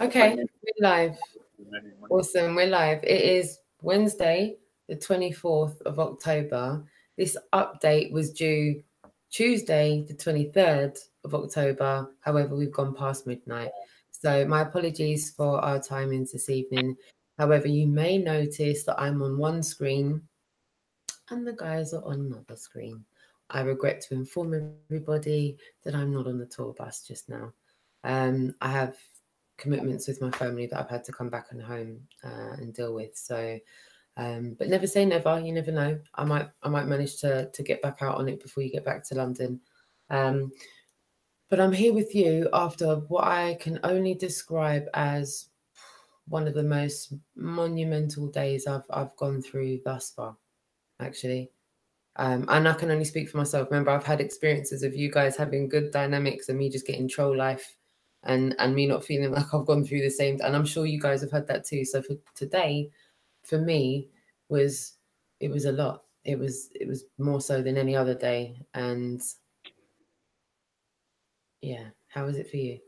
Okay, we're live. Awesome, we're live. It is Wednesday, the 24th of October. This update was due Tuesday, the 23rd of October. However, we've gone past midnight. So my apologies for our timings this evening. However, you may notice that I'm on one screen and the guys are on another screen. I regret to inform everybody that I'm not on the tour bus just now. I have commitments with my family that I've had to come back and home and deal with. So, but never say never. You never know. I might manage to get back out on it before you get back to London. But I'm here with you after what I can only describe as one of the most monumental days I've gone through thus far, actually. And I can only speak for myself. Remember, I've had experiences of you guys having good dynamics and me just getting troll life and me not feeling like I've gone through the same. And I'm sure you guys have had that too. So for today, for me, it was a lot. It was more so than any other day. And yeah, how was it for you?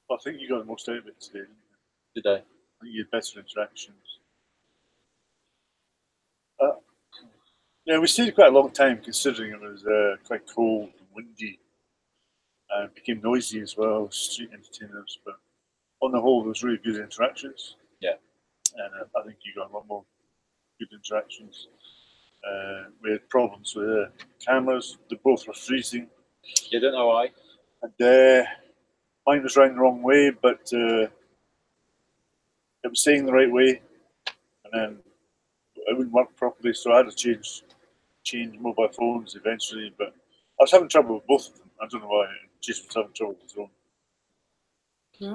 Well, I think you got the most out of it today, didn't you? Did I? I think you had better interactions. Yeah, we stayed quite a long time considering it was quite cold and windy. It became noisy as well, street entertainers. But on the whole, there was really good interactions. Yeah. And I think you got a lot more good interactions. We had problems with the cameras. They both were freezing. You don't know why? And mine was running the wrong way, but it was saying the right way. And then it wouldn't work properly, so I had to change mobile phones eventually. But I was having trouble with both of them. I don't know why. Jason was having trouble with his own.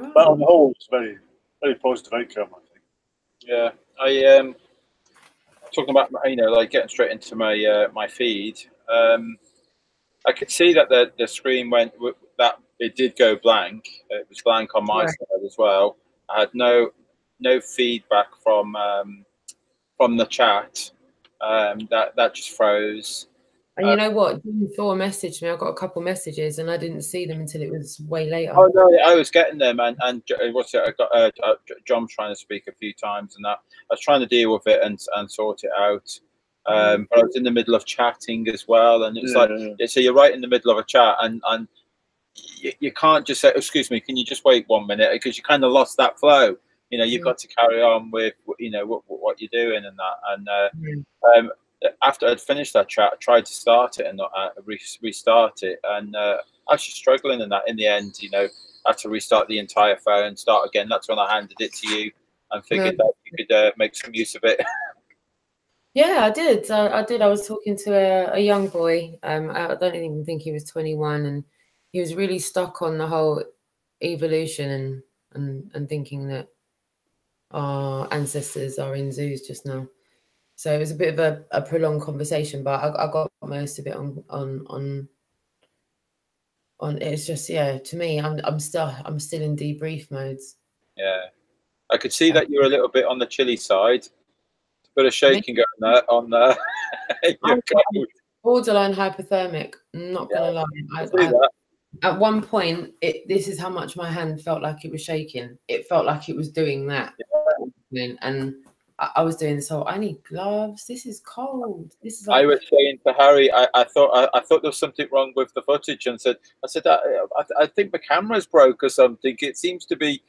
Right. But on the whole, it's very, very positive outcome, I think. Yeah, I talking about like getting straight into my my feed. I could see that the screen went that it did go blank. It was blank on my side as well. I had no feedback from the chat. That just froze. And you know what? Thor messaged me. I got a couple messages and I didn't see them until it was way later. Oh no, I was getting them, and what's it? I got John trying to speak a few times, and that I was trying to deal with it and sort it out. But I was in the middle of chatting as well, and it's so you're right in the middle of a chat, and you can't just say, "Excuse me, can you just wait 1 minute?" Because you kind of lost that flow. You've got to carry on with what you're doing and that. And after I'd finished that chat, I tried to start it and not restart it, and I was just struggling in that. In the end, I had to restart the entire phone, start again. That's when I handed it to you and figured that you could make some use of it. Yeah, I did. I did. I was talking to a young boy. I don't even think he was 21, and he was really stuck on the whole evolution and thinking that our ancestors are in zoos just now. So it was a bit of a prolonged conversation, but I got most of it on. It's just, yeah, to me, I'm still in debrief modes. Yeah, I could see that you're a little bit on the chilly side. A bit of shaking going there on your coat. Borderline hypothermic. I'm not gonna lie. At one point, this is how much my hand felt like it was shaking. It felt like it was doing that, and I was doing this whole, I need gloves. This is cold. This is. I was saying to Harry, I thought there was something wrong with the footage, and I said I think the camera's broke or something. It seems to be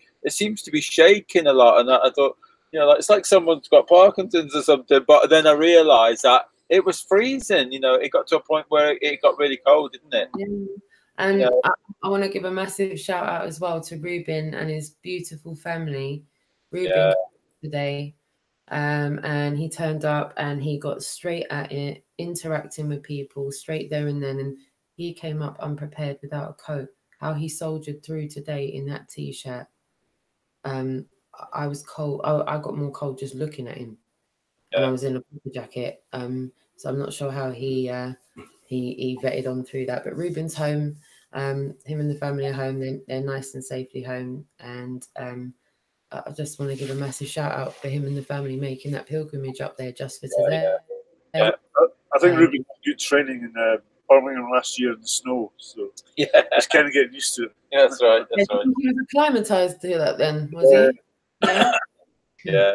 shaking a lot, and I thought, it's like someone's got Parkinson's or something. But then I realised that it was freezing. It got to a point where it got really cold, didn't it? Yeah. And I want to give a massive shout out as well to Ruben and his beautiful family. Ruben today. And he turned up and he got straight at it, interacting with people straight there and then. And he came up unprepared without a coat. How he soldiered through today in that t-shirt. I was cold. I got more cold just looking at him. And I was in a puffer jacket. So I'm not sure how he vetted on through that. But Ruben's home. Him and the family are home. They're nice and safely home. And I just want to give a massive shout out for him and the family making that pilgrimage up there just for today. I think Ruben had good training in Birmingham last year in the snow, so Yeah, just kind of getting used to it. yeah, that's right. That's right. He was acclimatized to that then, was he? Yeah. Yeah.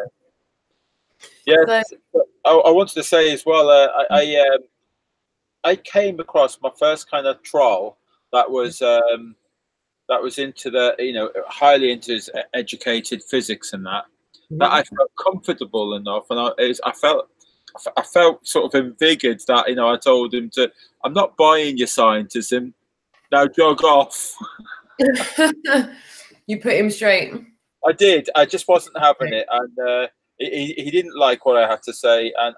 Yeah. So, I wanted to say as well. I came across my first kind of troll that was into the highly into his educated physics and that I felt comfortable enough, and I felt sort of invigorated that I told him I'm not buying your scientism, now jog off. you put him straight. I did. I just wasn't having it, and he didn't like what I had to say, and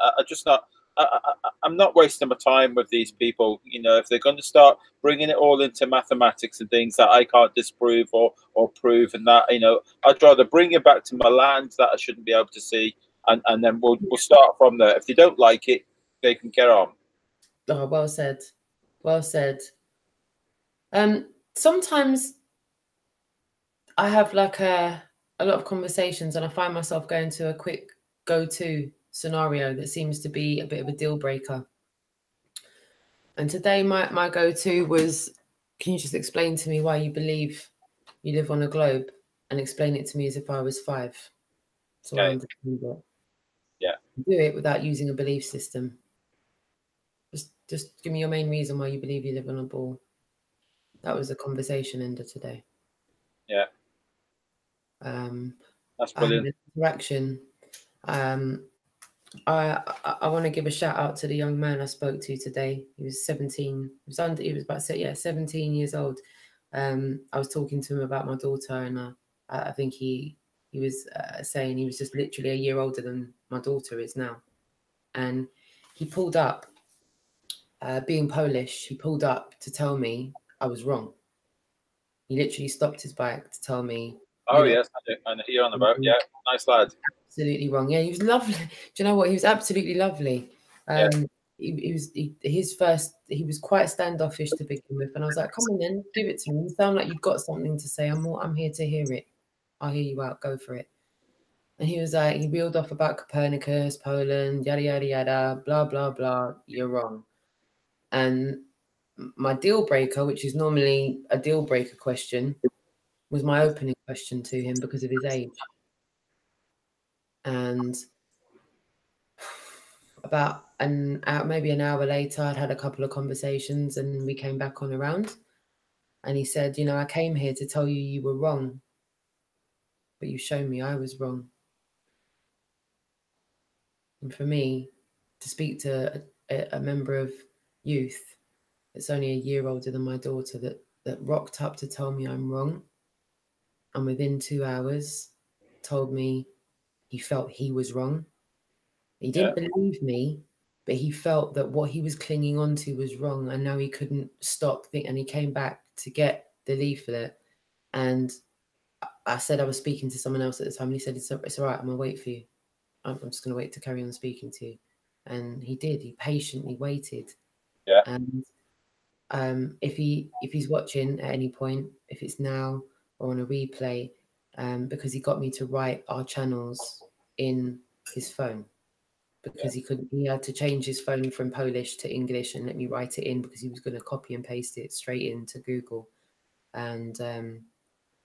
I'm not wasting my time with these people. If they're going to start bringing it all into mathematics and things that I can't disprove or prove, and that I'd rather bring it back to my land that I shouldn't be able to see, and then we'll start from there. If they don't like it, they can get on. Oh, well said. Well said. Sometimes I have like a lot of conversations, and I find myself going to a quick go-to scenario that seems to be a bit of a deal breaker. And today my go-to was, can you just explain to me why you believe you live on a globe, and explain it to me as if I was 5, so I understand it. Yeah. Do it without using a belief system. Just give me your main reason why you believe you live on a ball. That was the conversation ender today. Yeah. That's brilliant. An interaction. I want to give a shout out to the young man I spoke to today. He was 17. He was about 17 years old. I was talking to him about my daughter, and I think he was saying he was just literally a year older than my daughter is now. And he pulled up, being Polish, he pulled up to tell me I was wrong. He literally stopped his bike to tell me. Oh, yes, I know who you're on about. Yeah, nice lad. Absolutely wrong. Yeah, he was lovely. Do you know what? He was absolutely lovely. He was quite standoffish to begin with, and I was like, "Come on, then, give it to me. You sound like you've got something to say. I'm here to hear it. I'll hear you out. Go for it." And he was like, he reeled off about Copernicus, Poland, yada yada yada, blah blah blah. You're wrong. And my deal breaker, which is normally a deal breaker question, was my opening question to him because of his age. And about maybe an hour later, I'd had a couple of conversations, and we came back on around. And he said, I came here to tell you you were wrong, but you showed me I was wrong. And for me, to speak to a member of youth that's only a year older than my daughter that rocked up to tell me I'm wrong, and within 2 hours told me he felt he was wrong. He didn't believe me, but he felt that what he was clinging on to was wrong, and now he couldn't stop and he came back to get the leaflet. And I said I was speaking to someone else at the time, and he said, it's all right, I'm going to wait for you. I'm just going to wait to carry on speaking to you. And he did. He patiently waited. Yeah. And if he's watching at any point, if it's now or on a replay, because he got me to write our channels in his phone, because he had to change his phone from Polish to English and let me write it in, because he was going to copy and paste it straight into Google. And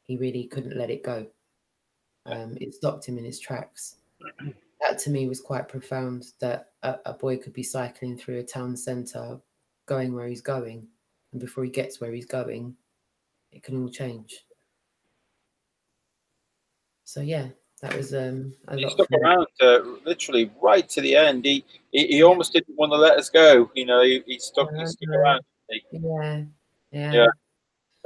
he really couldn't let it go. It stopped him in his tracks. That to me was quite profound, that a boy could be cycling through a town centre, going where he's going, and before he gets where he's going, it can all change. So yeah, that was He stuck around literally right to the end. He almost didn't want to let us go. He stuck around. Yeah.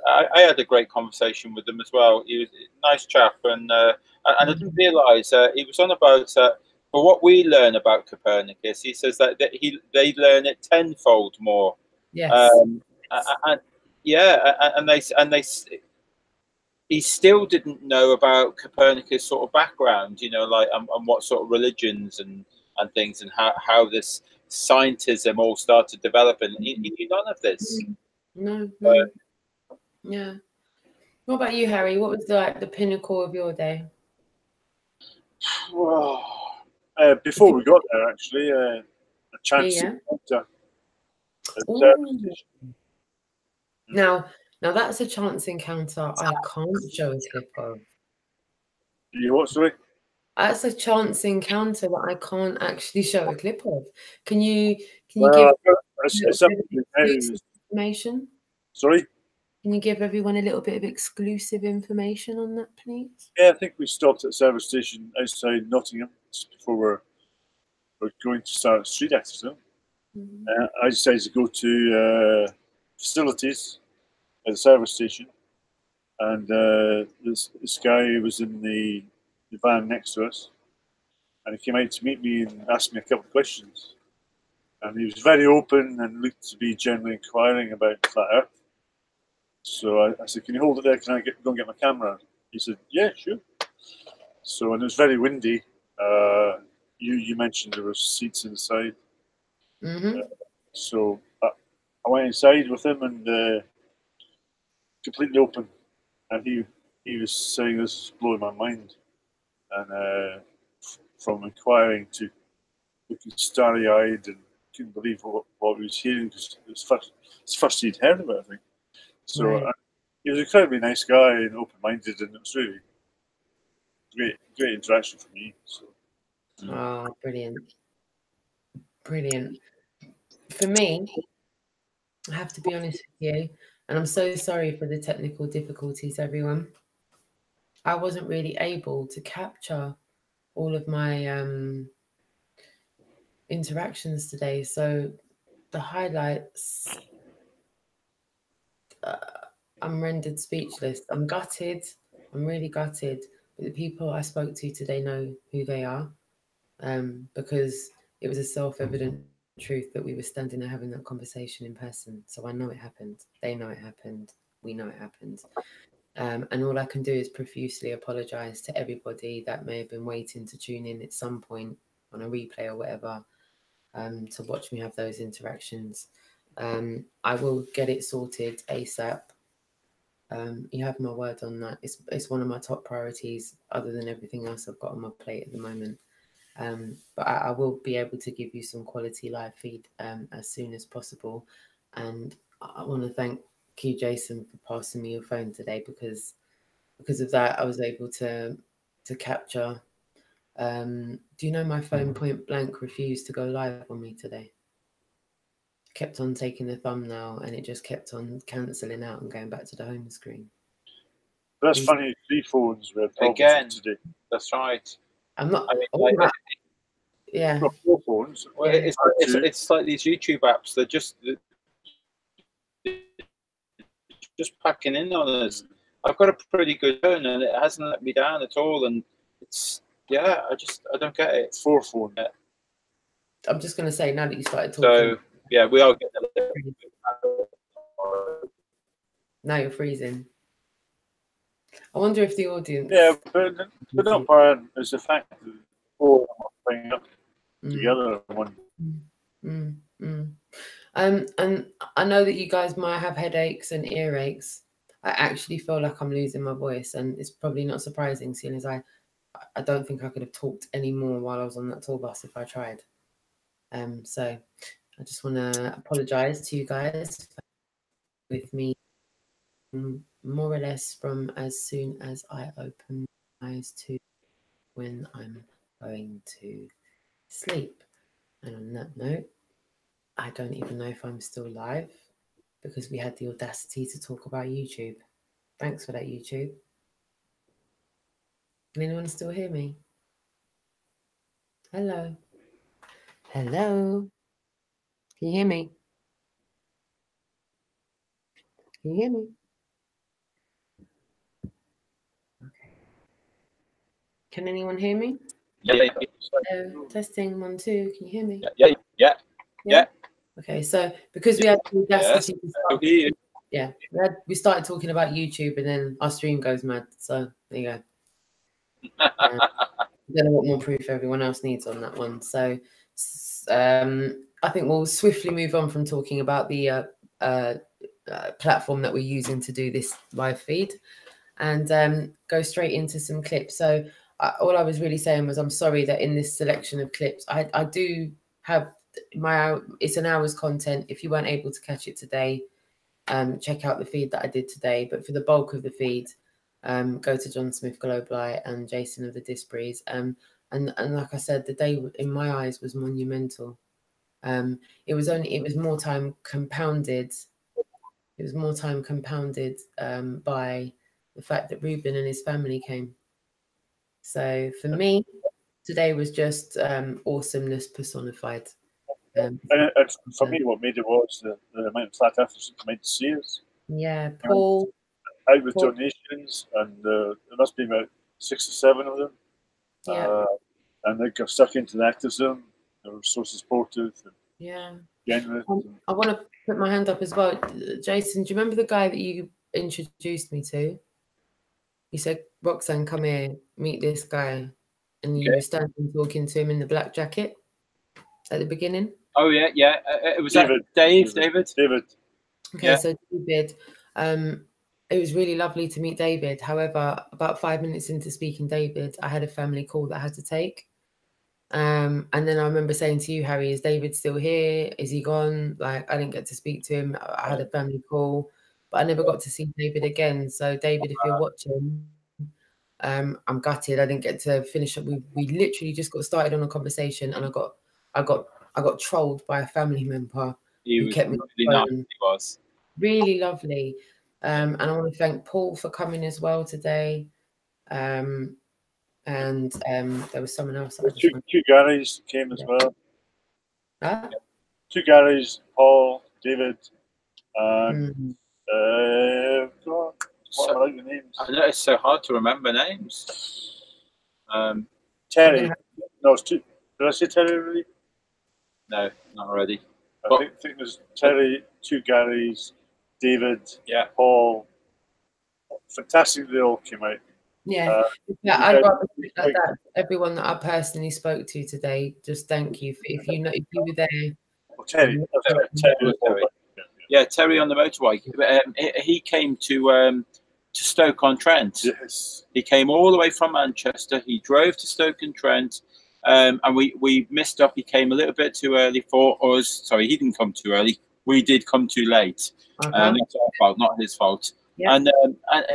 I had a great conversation with him as well. He was a nice chap, and I didn't realise he was on about. For what we learn about Copernicus, he says that they learn it tenfold more. Yes. He still didn't know about Copernicus' sort of background, and what sort of religions and things, and how this scientism all started developing. He knew none of this. No. Yeah. What about you, Harry? What was the pinnacle of your day? Well, before we got there, actually, a chance encounter. Now that's a chance encounter I can't show a clip of. You what, sorry? That's a chance encounter that I can't actually show a clip of. Can you Well, give information? Sorry? Can you give everyone a little bit of exclusive information on that, please? Yeah, I think we stopped at a service station outside Nottingham just before we're going to start street exercise. I decided to go to facilities at the service station, and this guy was in the van next to us, and he came out to meet me and asked me a couple of questions. And he was very open and looked to be generally inquiring about flat Earth. So I said, "Can you hold it there? Can I go and get my camera?" He said, "Yeah, sure." So, and it was very windy. You mentioned there were seats inside. So I went inside with him and completely open. And he was saying, "This is blowing my mind." And from inquiring to looking starry-eyed and couldn't believe what he was hearing, because it's first he'd heard of it, I think. So right. he was an incredibly nice guy and open-minded, and it was really great interaction for me. So. Oh, brilliant. For me, I have to be honest with you, and I'm so sorry for the technical difficulties, everyone. I wasn't really able to capture all of my interactions today, so the highlights, I'm rendered speechless. I'm gutted. I'm really gutted. But the people I spoke to today know who they are, because it was a self-evident truth that we were standing there having that conversation in person. So I know it happened. They know it happened. We know it happened. And all I can do is profusely apologize to everybody that may have been waiting to tune in at some point on a replay or whatever, to watch me have those interactions. I will get it sorted ASAP. You have my word on that. It's one of my top priorities, other than everything else I've got on my plate at the moment. But I will be able to give you some quality live feed as soon as possible. And I want to thank you, Jason, for passing me your phone today, because of that I was able to capture. Do you know my phone point blank refused to go live on me today? Kept on taking the thumbnail and it just kept on cancelling out and going back to the home screen. That's funny. 3 phones were again today. That's right. I'm not. Yeah. 4 phones. Well, it's like these YouTube apps. They're just packing in on us. I've got a pretty good phone and it hasn't let me down at all. And it's I don't get it. 4 phones. I'm just going to say, now that you started talking. So yeah, we are getting now you're freezing. I wonder if the audience. Yeah, but not bad. It's the fact that all are playing up together in one. And I know that you guys might have headaches and earaches. I actually feel like I'm losing my voice, and it's probably not surprising, seeing as I don't think I could have talked any more while I was on that tour bus if I tried. So I just want to apologise to you guys for with me more or less from as soon as I open my eyes to when I'm going to sleep. And on that note, I don't even know if I'm still live, because we had the audacity to talk about YouTube. Thanks for that, YouTube. Can anyone still hear me? Hello? Hello? Can you hear me? Can you hear me? Okay. Can anyone hear me? Yeah. Testing 1 2. Can you hear me? Yeah. Okay, so because we had the audacity to start, yeah, we started talking about YouTube, and then our stream goes mad. So there you go. I don't know what more proof everyone else needs on that one. So I think we'll swiftly move on from talking about the platform that we're using to do this live feed, and go straight into some clips. So all I was really saying was, I'm sorry that in this selection of clips, I do have it's an hour's content. If you weren't able to catch it today, check out the feed that I did today. But for the bulk of the feed, go to John Smith Global and Jason of the DISBURYs. And like I said, the day in my eyes was monumental. It was more time compounded. It was more time compounded by the fact that Ruben and his family came. So for me, today was just awesomeness personified. And for me, what made it was the amount of flat earthers that made to see us. Yeah, Paul. Out with donations, and there must be about 6 or 7 of them. Yeah. And they got stuck into the activism. They were so supportive. And yeah. Generous. I want to put my hand up as well. Jason, do you remember the guy that you introduced me to? You said, Roxanne, come here, meet this guy. And you were standing talking to him in the black jacket at the beginning. Oh, yeah, yeah. It was David. David. Okay, yeah. So David, it was really lovely to meet David. However, about 5 minutes into speaking David, I had a family call that I had to take. And then I remember saying to you, Harry, is David still here? Is he gone? Like, I didn't get to speak to him. I had a family call, but I never got to see David again. So David, if you're watching, I'm gutted. I didn't get to finish up. We literally just got started on a conversation, and I got trolled by a family member who kept me on the phone. He was really lovely. And I want to thank Paul for coming as well today. And there was someone else. Two Garys came as well. Huh? 2 Garys, Paul, David, and God, what are the names? I know it's so hard to remember names. Terry. No, it's 2. Did I say Terry already? No, not already. I think there's Terry, 2 Garys, David, Paul. Fantastic, they all came out. Yeah, I'd rather say that everyone that I personally spoke to today, just thank you. If you were there. Well, Terry. Yeah, Terry on the motorbike. He came to Stoke-on-Trent. Yes. He came all the way from Manchester. He drove to Stoke-on-Trent, and we missed up. He came a little bit too early for us. Sorry, he didn't come too early. We did come too late. That's our fault, not his fault. Yeah. And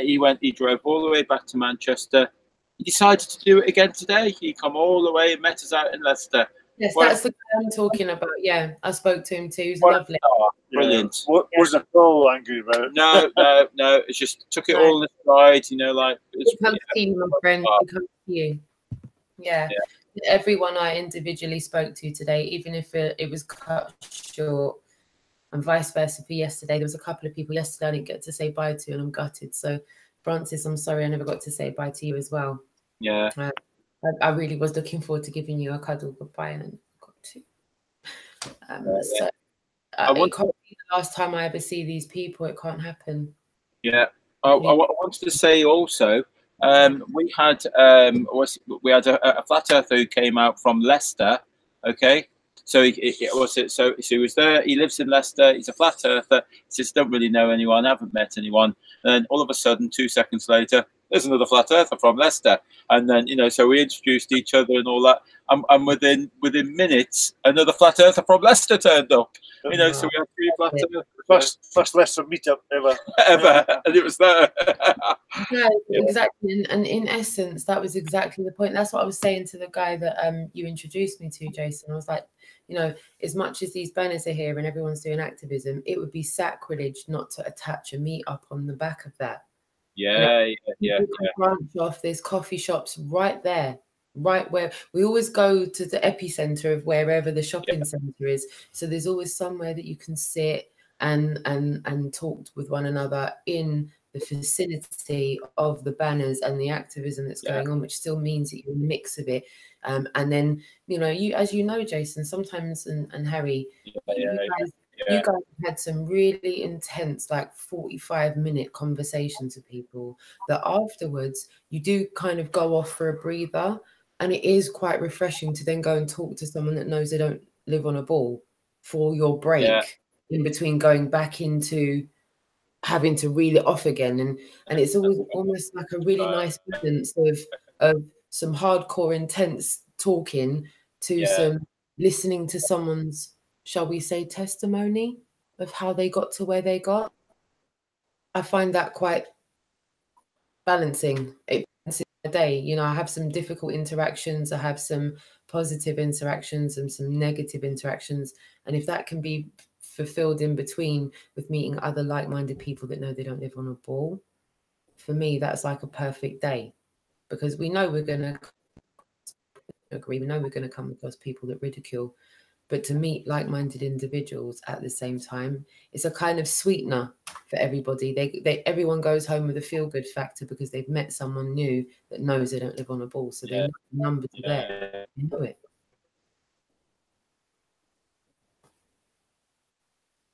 he drove all the way back to Manchester. He decided to do it again today. He come all the way and met us out in Leicester. Yes, that's the guy I'm talking about. Yeah, I spoke to him too. He's lovely. Brilliant. Wasn't at all angry about it. No. It just took it all in the stride, like. It comes to you, my friend. It comes to you. Yeah. Everyone I individually spoke to today, even if it was cut short, and vice versa for yesterday. There was a couple of people yesterday I didn't get to say bye to, and I'm gutted. So, Francis, I'm sorry I never got to say bye to you as well. Yeah. I really was looking forward to giving you a cuddle goodbye, and I got to. So it can't be the last time I ever see these people. It can't happen. Yeah. I wanted to say also, we had a flat earther who came out from Leicester. Okay. So he was there. He lives in Leicester. He's a flat earther. He says, don't really know anyone, haven't met anyone. And then all of a sudden, 2 seconds later, there's another flat earther from Leicester. And then, so we introduced each other and all that. And within minutes, another flat earther from Leicester turned up. So we had 3 flat earthers. First Leicester meetup ever. And it was there. Yeah, exactly. And in essence, that was exactly the point. That's what I was saying to the guy that you introduced me to, Jason. I was like, as much as these banners are here and everyone's doing activism, it would be sacrilege not to attach a meetup on the back of that. Yeah. Branch off. There's coffee shops right there, right where we always go to the epicenter of wherever the shopping center is. So there's always somewhere that you can sit and talk with one another in the vicinity of the banners and the activism that's going on, which still means that you're a mix of it. And then, as you know, Jason, sometimes, and Harry, you guys had some really intense, like 45-minute conversations with people that afterwards you do kind of go off for a breather. And it is quite refreshing to then go and talk to someone that knows they don't live on a ball for your break in between going back into having to reel it off again. And it's always almost like a really nice balance of some hardcore intense talking to some listening to someone's, shall we say, testimony of how they got to where they got. I find that quite balancing. It balances my day. You know, I have some difficult interactions, I have some positive interactions and some negative interactions. And if that can be fulfilled in between with meeting other like-minded people that know they don't live on a ball, for me, that's like a perfect day, because we know we're going to agree, we know we're going to come across people that ridicule, but to meet like-minded individuals at the same time, it's a kind of sweetener for everybody. Everyone goes home with a feel-good factor because they've met someone new that knows they don't live on a ball, so they know the numbers are there. They know it.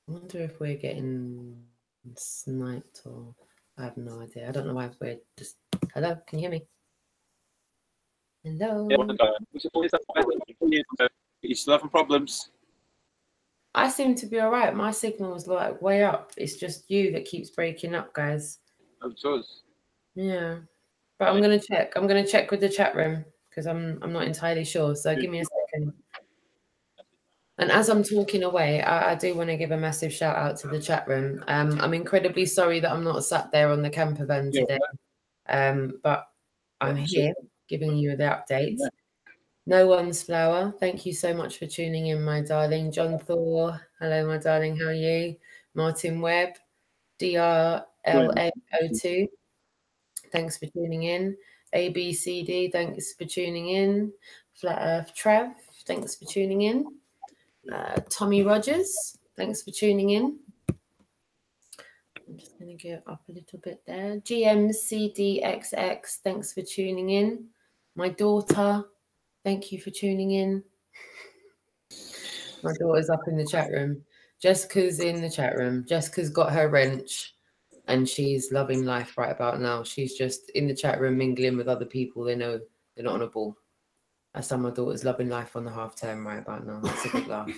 I wonder if we're getting sniped, or I have no idea. I don't know why we're just. Hello, can you hear me? Hello. You still having problems? I seem to be all right. My signal is like way up. It's just you that keeps breaking up, guys. Oh, it does. Yeah, but I'm gonna check. I'm gonna check with the chat room because I'm not entirely sure. So give me a second. And as I'm talking away, I do want to give a massive shout out to the chat room. I'm incredibly sorry that I'm not sat there on the camper van today, but I'm here giving you the update. No One's Flower, thank you so much for tuning in, my darling. John Thor, hello, my darling, how are you? Martin Webb, DRLA02, thanks for tuning in. ABCD, thanks for tuning in. Flat Earth Trev, thanks for tuning in. Tommy Rogers, thanks for tuning in. I'm just going to go up a little bit there. GMCDXX, thanks for tuning in. My daughter, thank you for tuning in. My daughter's up in the chat room. Jessica's in the chat room. Jessica's got her wrench and she's loving life right about now. She's just in the chat room mingling with other people. They know they're not on a ball. I saw my daughter's loving life on the half term right about now. That's a good laugh.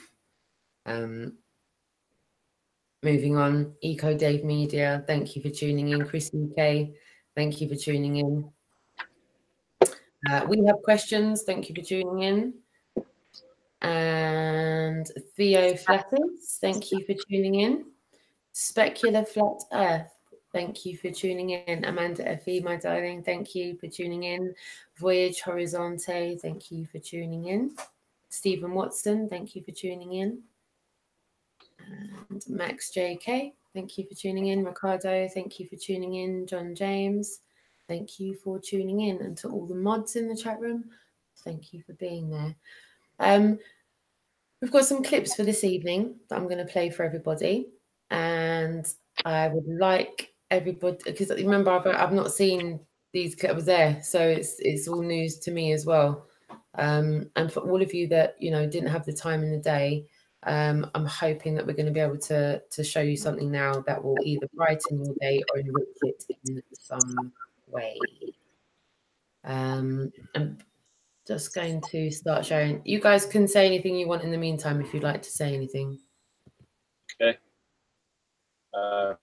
Moving on. Eco Dave Media, thank you for tuning in. Chris UK, thank you for tuning in. We have questions. Thank you for tuning in. And Theo Flatters, thank you for tuning in. Specular Flat Earth, thank you for tuning in. Amanda Effie, my darling, thank you for tuning in. Voyage Horizonte, thank you for tuning in. Stephen Watson, thank you for tuning in. And Max JK, thank you for tuning in. Ricardo, thank you for tuning in. John James, thank you for tuning in. And to all the mods in the chat room, thank you for being there. We've got some clips for this evening that I'm going to play for everybody. And I would like everybody, because remember, I've not seen these clips there. So it's all news to me as well. And for all of you that, you know, didn't have the time in the day, I'm hoping that we're going to be able to show you something now that will either brighten your day or enrich it in some way. I'm just going to start sharing. You guys can say anything you want in the meantime if you'd like to say anything. Okay. I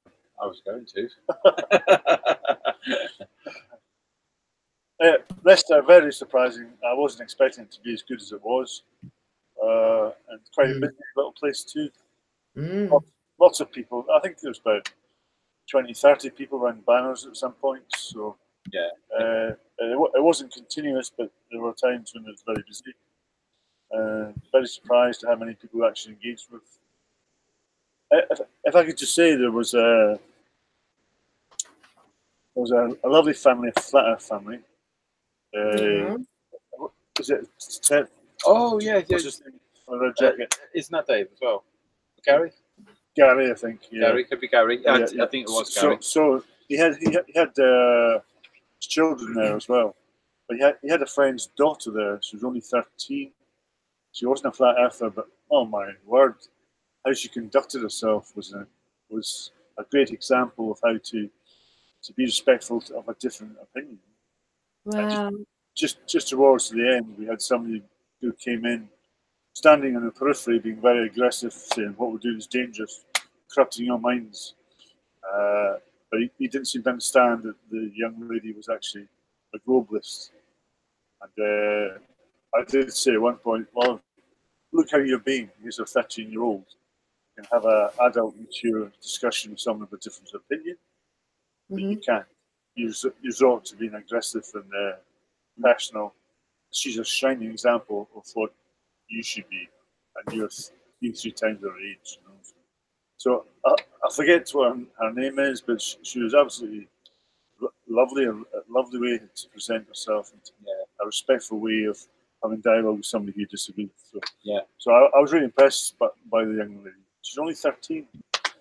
was going to. Leicester, very surprising. I wasn't expecting it to be as good as it was. And quite a busy little place too. Lots of people. I think there was about 20, 30 people around banners at some point. So yeah, it wasn't continuous, but there were times when it was very busy. Very surprised at how many people actually engaged with. If I could just say, there was a lovely family, a Flat Earth family. Is it Ted? Oh yeah, yeah. Red jacket. Isn't that Dave as well? Gary? Gary, I think. Yeah. Gary, could be Gary. I think it was Gary. So he had his children there as well, but he had a friend's daughter there. She was only 13. She wasn't a flat earther, but oh my word, how she conducted herself was a great example of how to be respectful of a different opinion. Wow. Just towards the end, we had somebody who came in, standing on the periphery, being very aggressive, saying what we're doing is dangerous, corrupting your minds. But he didn't seem to understand that the young lady was actually a globalist. And I did say at one point, well, look how you're being as a 13-year-old. You can have an adult, mature discussion with someone with a different opinion, but you can't. You resort to being aggressive and personal. She's a shining example of what you should be, and you're 3 times her age. You know? So I forget what her name is, but she was absolutely lovely, a lovely way to present herself, and a respectful way of having dialogue with somebody who disagreed. So, so I was really impressed by the young lady. She's only 13,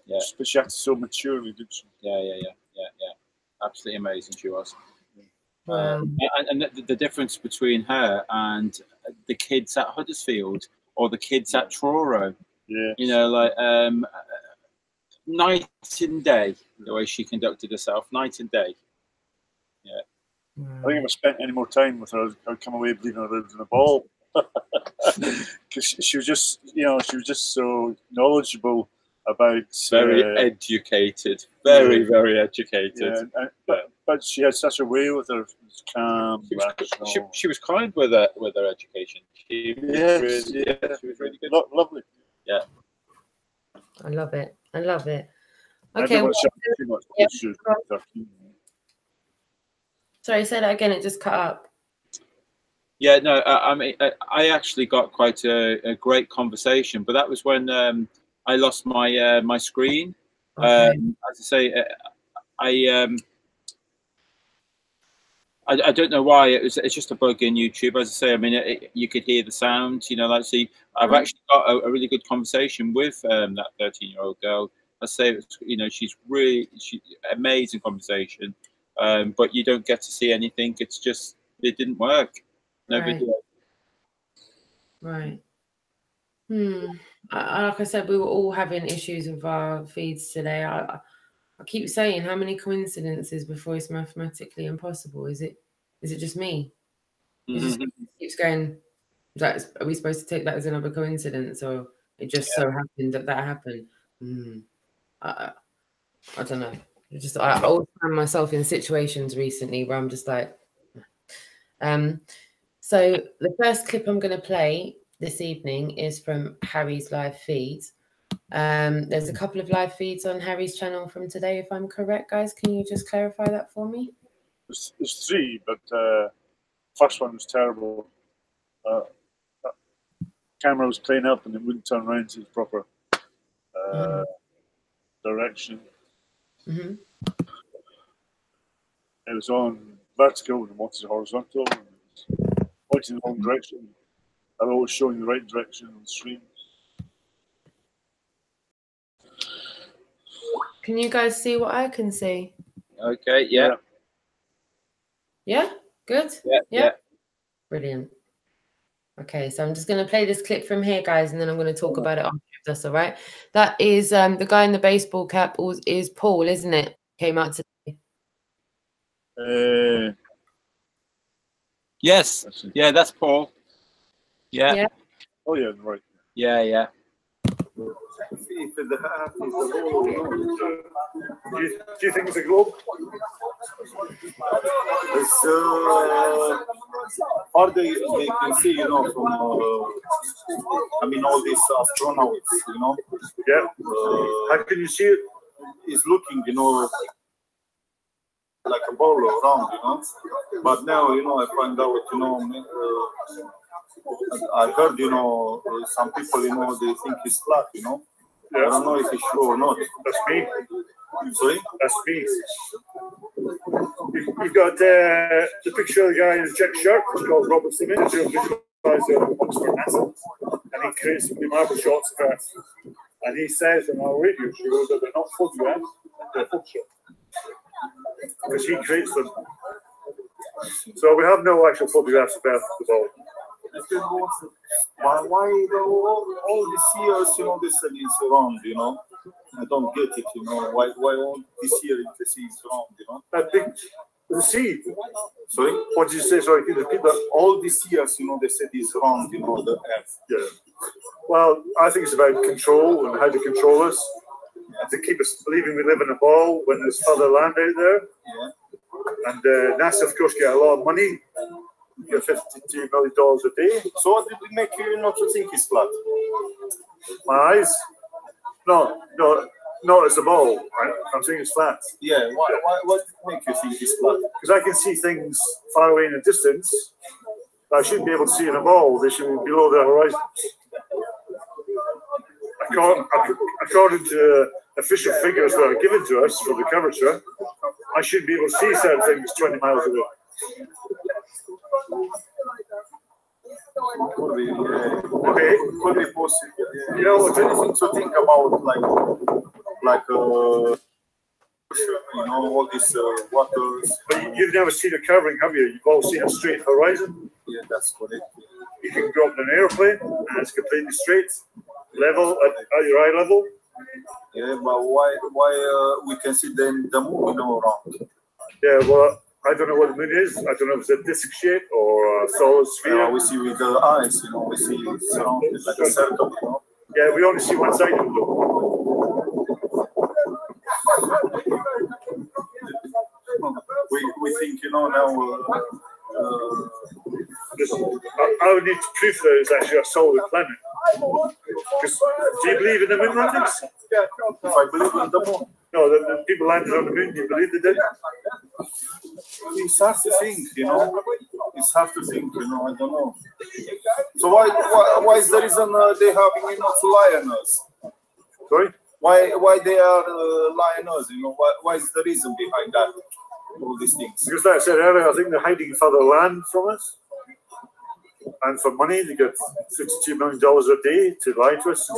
but she acted so maturely, didn't she? Yeah. Absolutely amazing, she was. Wow. And the difference between her and the kids at Huddersfield or the kids at Truro, you know, like night and day, the way she conducted herself, night and day. Yeah. I think if I spent any more time with her, I'd come away believing I lived in a ball. Because she was just, you know, she was just so knowledgeable about. Very educated, very educated. But she had such a way with her, calm, rational. She was kind with her education. She was really good. Lovely. Yeah. I love it. I love it. Okay. Sorry, say that again. It just cut up. Yeah, no, I mean, I actually got quite a great conversation, but that was when I lost my my screen. Okay. As I say, I don't know why. It's just a bug in YouTube. As I say, I mean, you could hear the sound. You know, like see, I've actually got a really good conversation with that 13-year-old girl. I say, you know, she's amazing conversation, but you don't get to see anything. It's just it didn't work. No video. Right. Like I said, we were all having issues with our feeds today. I keep saying, how many coincidences before it's mathematically impossible? Is it just me? It just keeps going. Are we supposed to take that as another coincidence, or it just so happened that happened? I don't know. I always find myself in situations recently where I'm just like, So the first clip I'm going to play this evening is from Harry's live feed. There's a couple of live feeds on Harry's channel from today, if I'm correct, guys. Can you just clarify that for me? There's 3, but first one was terrible. Camera was playing up and it wouldn't turn around to the proper direction. It was on vertical and wanted horizontal. And pointing in the wrong direction. I'm always showing the right direction on the screen. Can you guys see what I can see? Okay, yeah. Yeah? Good? Yeah. Brilliant. Okay, so I'm just going to play this clip from here, guys, and then I'm going to talk about it after, if that's all right. That is the guy in the baseball cap is Paul, isn't it? Came out today. Yes. Yeah, that's Paul. Yeah. Oh, yeah, right. Yeah. Do you think it's a globe? It's or they can see, you know, from I mean, all these astronauts, you know. Yeah. How can you see it? It's looking, you know, like a ball around, you know. But now, you know, I find out, you know, I heard, you know, some people, you know, they think it's flat, you know. I don't know if it's true or not. That's me. Sorry? That's me. You've got the picture of the guy in his check shirt. It's called Robert Simmons, who works for NASA. And he creates some marble shots of Earth. And he says in our radio show that they're not photographs, they're Photoshop. Because he creates them. So we have no actual photographs of Earth at all. Why all these years, you know, they said it's wrong, you know? I don't get it, you know. Why all this year they say it's wrong, you know? I think the seed. Sorry? What did you say? Sorry, can you repeat that? All these years, you know, they said it's wrong, you know, the Earth. Yeah. Well, I think it's about control and how to control us. And to keep us believing we live in a ball when there's further land out there. Yeah. And NASA, of course, get a lot of money get $52 million a day. So what did it make you not to think it's flat? My eyes? No, not as a ball. I'm saying it's flat. Yeah, what make you think it's flat? Because I can see things far away in the distance that I shouldn't be able to see in a ball. They should be below the horizon. According to official figures that are given to us for the curvature, I should be able to see certain things 20 miles away. Could be, Okay. could be possible. You know, anything to think about, like all these waters. But you've never seen a curving, have you? You've all seen a straight horizon. Yeah, that's correct. You can go up in an airplane and it's completely straight, level at your eye level. Yeah, but why we can see the moon around? Yeah, well, I don't know what the moon is. I don't know if it's a disc shape or a solid sphere. Yeah, we see with the eyes, we see it's surrounded like a circle, Yeah, we only see one side of it though. We think, now, I would need to prove that it's actually a solid planet. Because do you believe in the moon landings? if I believe in the moon, No, the people landed on the moon. Do you believe they did? it's hard to think, It's hard to think, I don't know. So why is the reason they having lioness? Sorry? Why they are lioness? Why is the reason behind that? All these things. Because like I said earlier, I think they're hiding further land from us. And for money, they get $52 million a day to lie to us in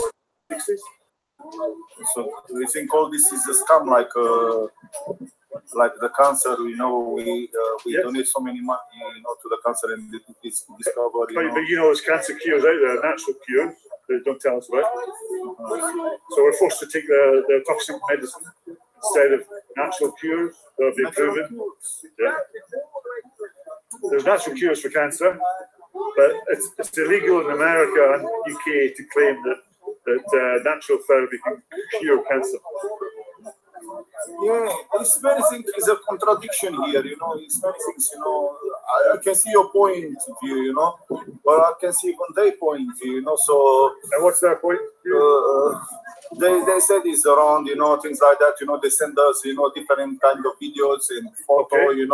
the 60s. So we think all this is a scam, like the cancer. We Yes. donate so many money, to the cancer and it's discovered. But there's cancer cures out there, natural cures. They don't tell us about. So we're forced to take the toxic medicine instead of natural cures that have been proven. Yeah. There's natural cures for cancer, but it's illegal in America and UK to claim that natural therapy can cure cancer. Yeah, it's many things. Is a contradiction here, It's many things, I can see your point of view, but I can see even their point of view, So. And what's their point? They said it's around, things like that. They send us, different kind of videos and photo, Okay.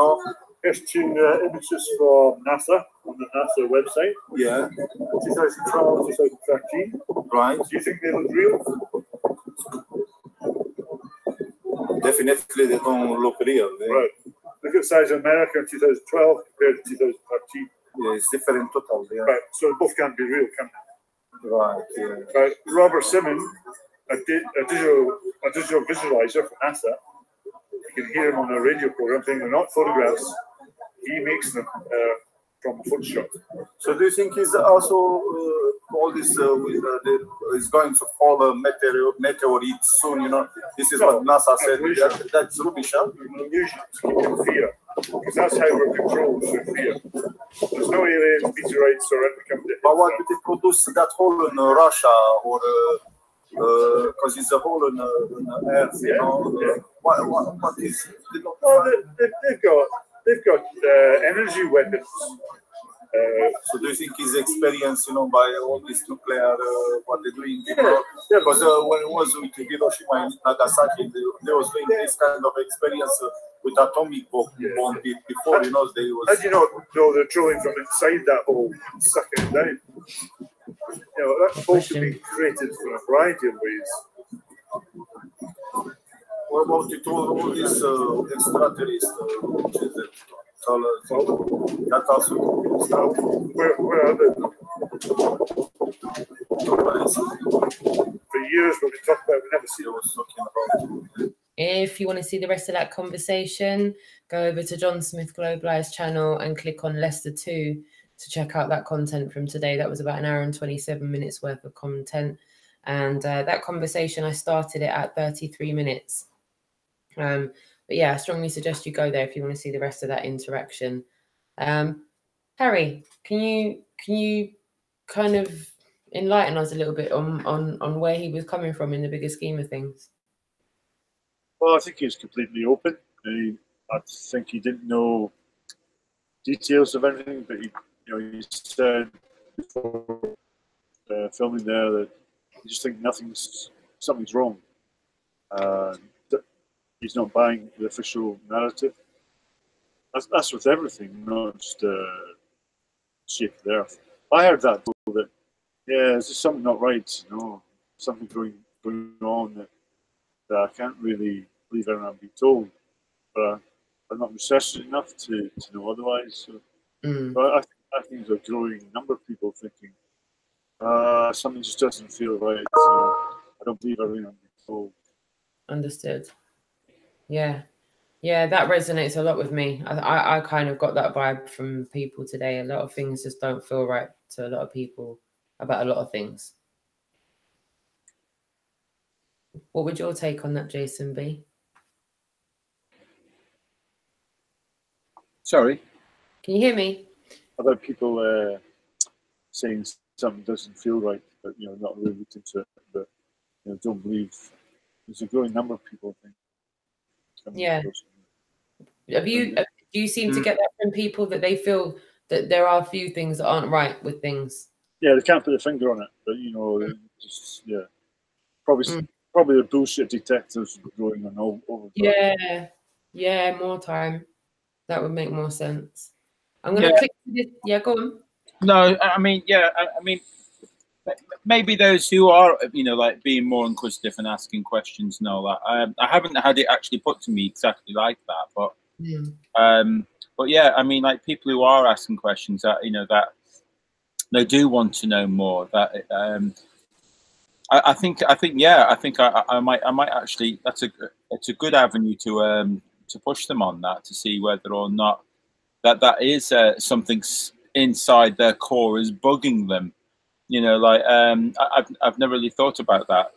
Here's two images from NASA on the NASA website. Yeah. 2012, 2013. Right. Do you think they look real? Definitely, they don't look real. Right. Look at the size of America in 2012 compared to 2013. Yeah, it's different total. Yeah. Right. So both can't be real, can they? Right. Yeah. Right. Robert Simmons, a digital visualizer for NASA. You can hear him on a radio program saying they're not photographs. He makes them from a Photoshop. So do you think he's also all this is going to fall a meteorite soon? This is what NASA said. That's rubbish, huh? Illusion to keep in fear, because that's how we're controlled through fear. There's no aliens, meteorites, or anything. But why did they produce that hole in Russia or? Because it's a hole in the earth, Yeah. What is? Well, they've got energy weapons. So do you think he's experienced, by all this nuclear, what they're doing? Yeah. Because when it was with Hiroshima and Nagasaki, they was doing this kind of experience with atomic bomb before, they was. How do you not know they're drilling from inside that hole, sucking it down? That hole can be created in a variety of ways. What about all these extraterrestrials? That also. Where are they? For years, we've been talking about, we never see them. If you want to see the rest of that conversation, go over to John Smith Globalized channel and click on Leicester 2 to check out that content from today. That was about 1 hour and 27 minutes worth of content. And that conversation, I started it at 33 minutes. But yeah, I strongly suggest you go there if you want to see the rest of that interaction. Harry, can you kind of enlighten us a little bit on where he was coming from in the bigger scheme of things? Well, I think he was completely open. I think he didn't know details of anything, but he said before filming there that you just think something's wrong. He's not buying the official narrative. That's with everything, not just shape of the earth. I heard that though, that there's just something not right, something going on that I can't really believe everything I'm being told, but I'm not researched enough to know otherwise. So, but I think there's a growing number of people thinking something just doesn't feel right. I don't believe everything I'm being told. Understood. Yeah, that resonates a lot with me. I kind of got that vibe from people today. A lot of things just don't feel right to a lot of people about a lot of things. What would your take on that, Jason B? Sorry? Can you hear me? About people saying something doesn't feel right, but not really looked into it, but don't believe. There's a growing number of people, I think. Yeah. Do you seem to get that from people, that they feel that there are a few things that aren't right with things? Yeah, they can't put their finger on it, but just probably the bullshit detectors going on all over. Yeah, more time. That would make more sense. I'm gonna click this. Yeah, go on. No, I mean, maybe those who are, like being more inquisitive and asking questions and all that. I haven't had it actually put to me exactly like that, but yeah, I mean, like people who are asking questions that that they do want to know more. That I think I might actually. It's a good avenue to push them on that, to see whether or not that is something inside their core is bugging them. I've never really thought about that.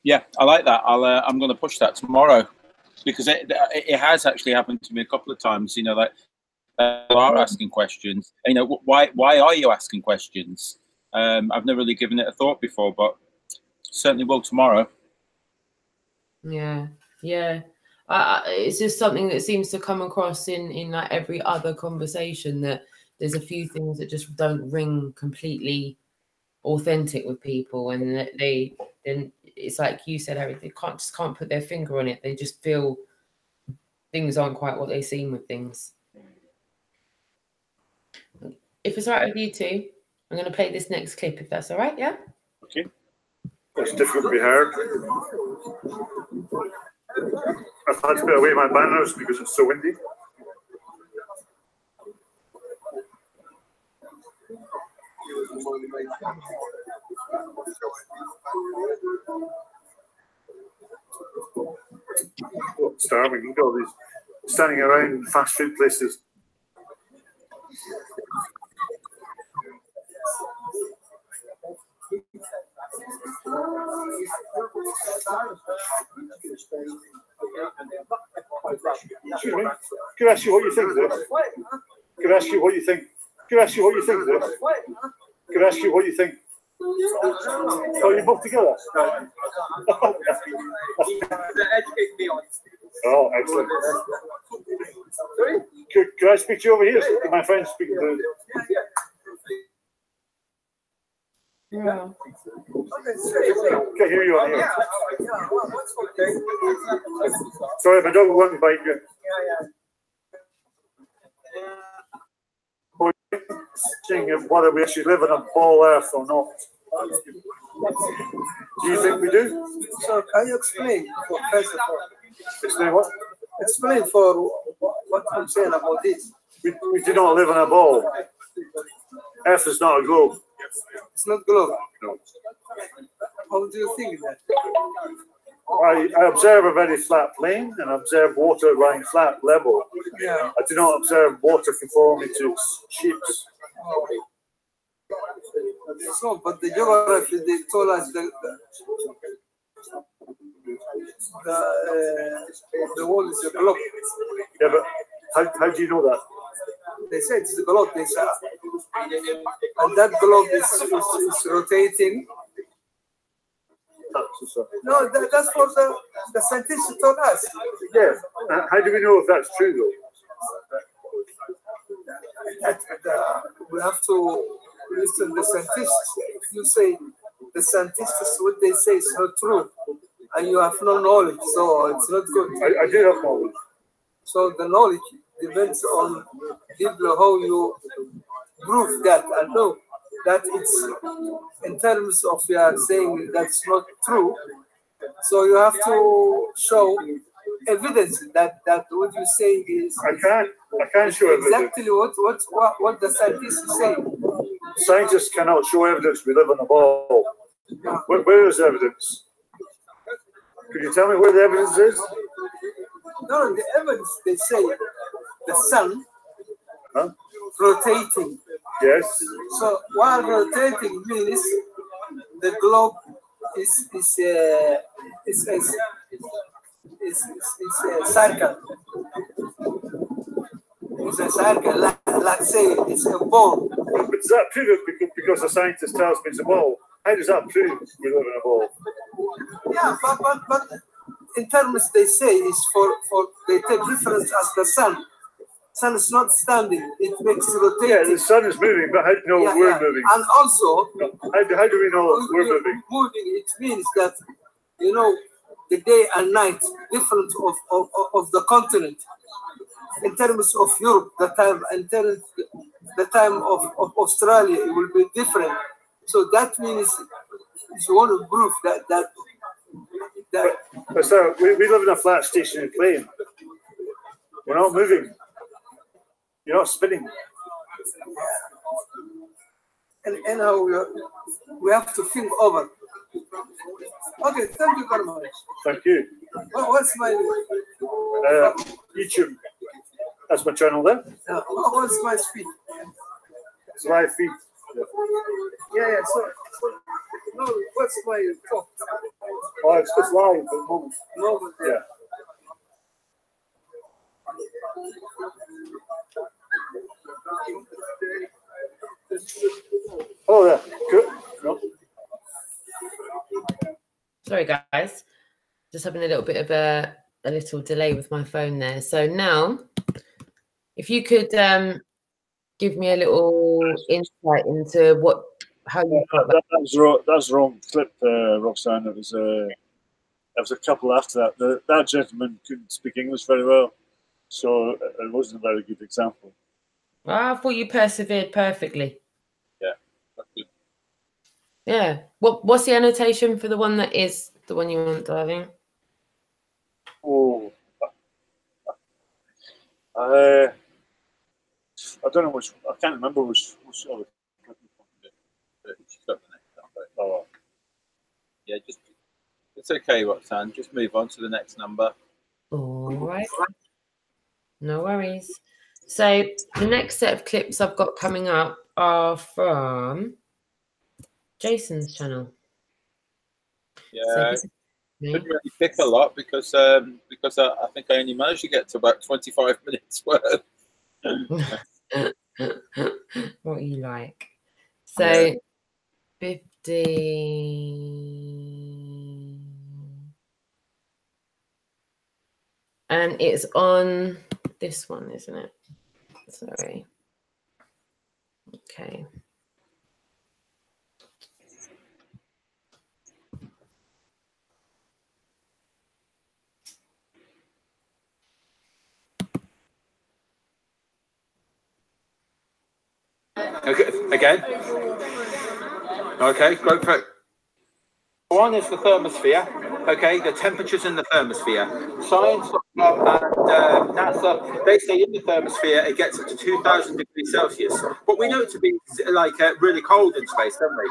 Yeah, I like that. I'm going to push that tomorrow, because it has actually happened to me a couple of times. People are asking questions. Why are you asking questions? I've never really given it a thought before, but certainly will tomorrow. Yeah. It's just something that seems to come across in like every other conversation, that there's a few things that just don't ring completely authentic with people, and then it's like you said, Harry, they can't put their finger on it. They just feel things aren't quite what they seem with things. If it's all right with you two, I'm going to play this next clip, if that's all right. Yeah. Okay. It's difficult to be heard. I've had to put away my banners because it's so windy. Starving, you got all these standing around fast food places. Excuse me. Could I ask you what you think of this? Could I ask you what you think? Could I ask you what you think of this? Could I ask you what you think? Oh, you're both together? Oh, excellent. Could I speak to you over here? My friend's speaking to you. Yeah. Can't hear you on here. Sorry, my dog won't bite you. Thinking of whether we actually live in a ball earth or not. Do you think we do? So can you explain, first of all? Explain what? Explain for what I'm saying about this. We do not live in a ball. Earth is not a globe. It's not globe. No. How do you think that? I observe a very flat plane and observe water lying flat, level. Yeah. I do not observe water conforming to shapes. So, but the geography, they told us the world is a globe. Yeah, but how do you know that? They said it's a globe. They said, and that globe is rotating. No, that's for the scientists told us. Yeah. How do we know if that's true, though? We have to listen to the scientists. If you say the scientists, what they say is not true, and you have no knowledge, so it's not good. I do have knowledge. So the knowledge depends on people how you prove that. I know that it's in terms of your saying that's not true. So you have to show evidence that what you say is. I can't show evidence. Exactly what the scientists say. Scientists cannot show evidence we live on a ball. Where is evidence? Could you tell me where the evidence is? No, the evidence, they say the sun rotating. Yes. So while rotating means the globe is a circle. It's a circle, like say it's a ball. But does that prove it because the scientist tells me it's a ball? How does that prove we live in a ball? Yeah, but in terms they say is for they take reference as the sun. Sun is not standing; it makes rotating. Yeah, the sun is moving, but how do you know we're moving? And also, how do we know we're moving? Moving, it means that the day and night different of the continent. In terms of Europe, the time of Australia, it will be different. So that means you want to prove that. But sir, we live in a flat stationary plane. We're not moving. You're not spinning. And anyhow, we have to think over. Okay, thank you very much. Thank you. What's my YouTube? That's my channel there. What's my speed? It's live feed. Yeah. So no, what's my talk? Oh, it's just live at the moment. No, yeah. Oh, there. Good. No. Sorry, guys. Just having a little bit of a little delay with my phone there. So now, if you could give me a little insight into how you got that. That's wrong clip, Roxanne. It was a couple after that. That gentleman couldn't speak English very well, so it wasn't a very good example. I thought you persevered perfectly. Yeah. Yeah. What's the annotation for the one that is the one you want, darling? Oh, I don't know which. I can't remember which other. Oh, yeah, it's okay, Roxanne. Just move on to the next number. All right. No worries. So the next set of clips I've got coming up are from Jason's channel. Yeah, didn't really pick a lot because I think I only managed to get to about 25 minutes worth. What you like? So 50. And it's on this one, isn't it? Sorry. Okay. Okay, again. Okay, go for it. One is the thermosphere. Okay, the temperatures in the thermosphere. Science and NASA, they say in the thermosphere it gets up to 2,000 degrees Celsius. But we know it to be like really cold in space, don't we?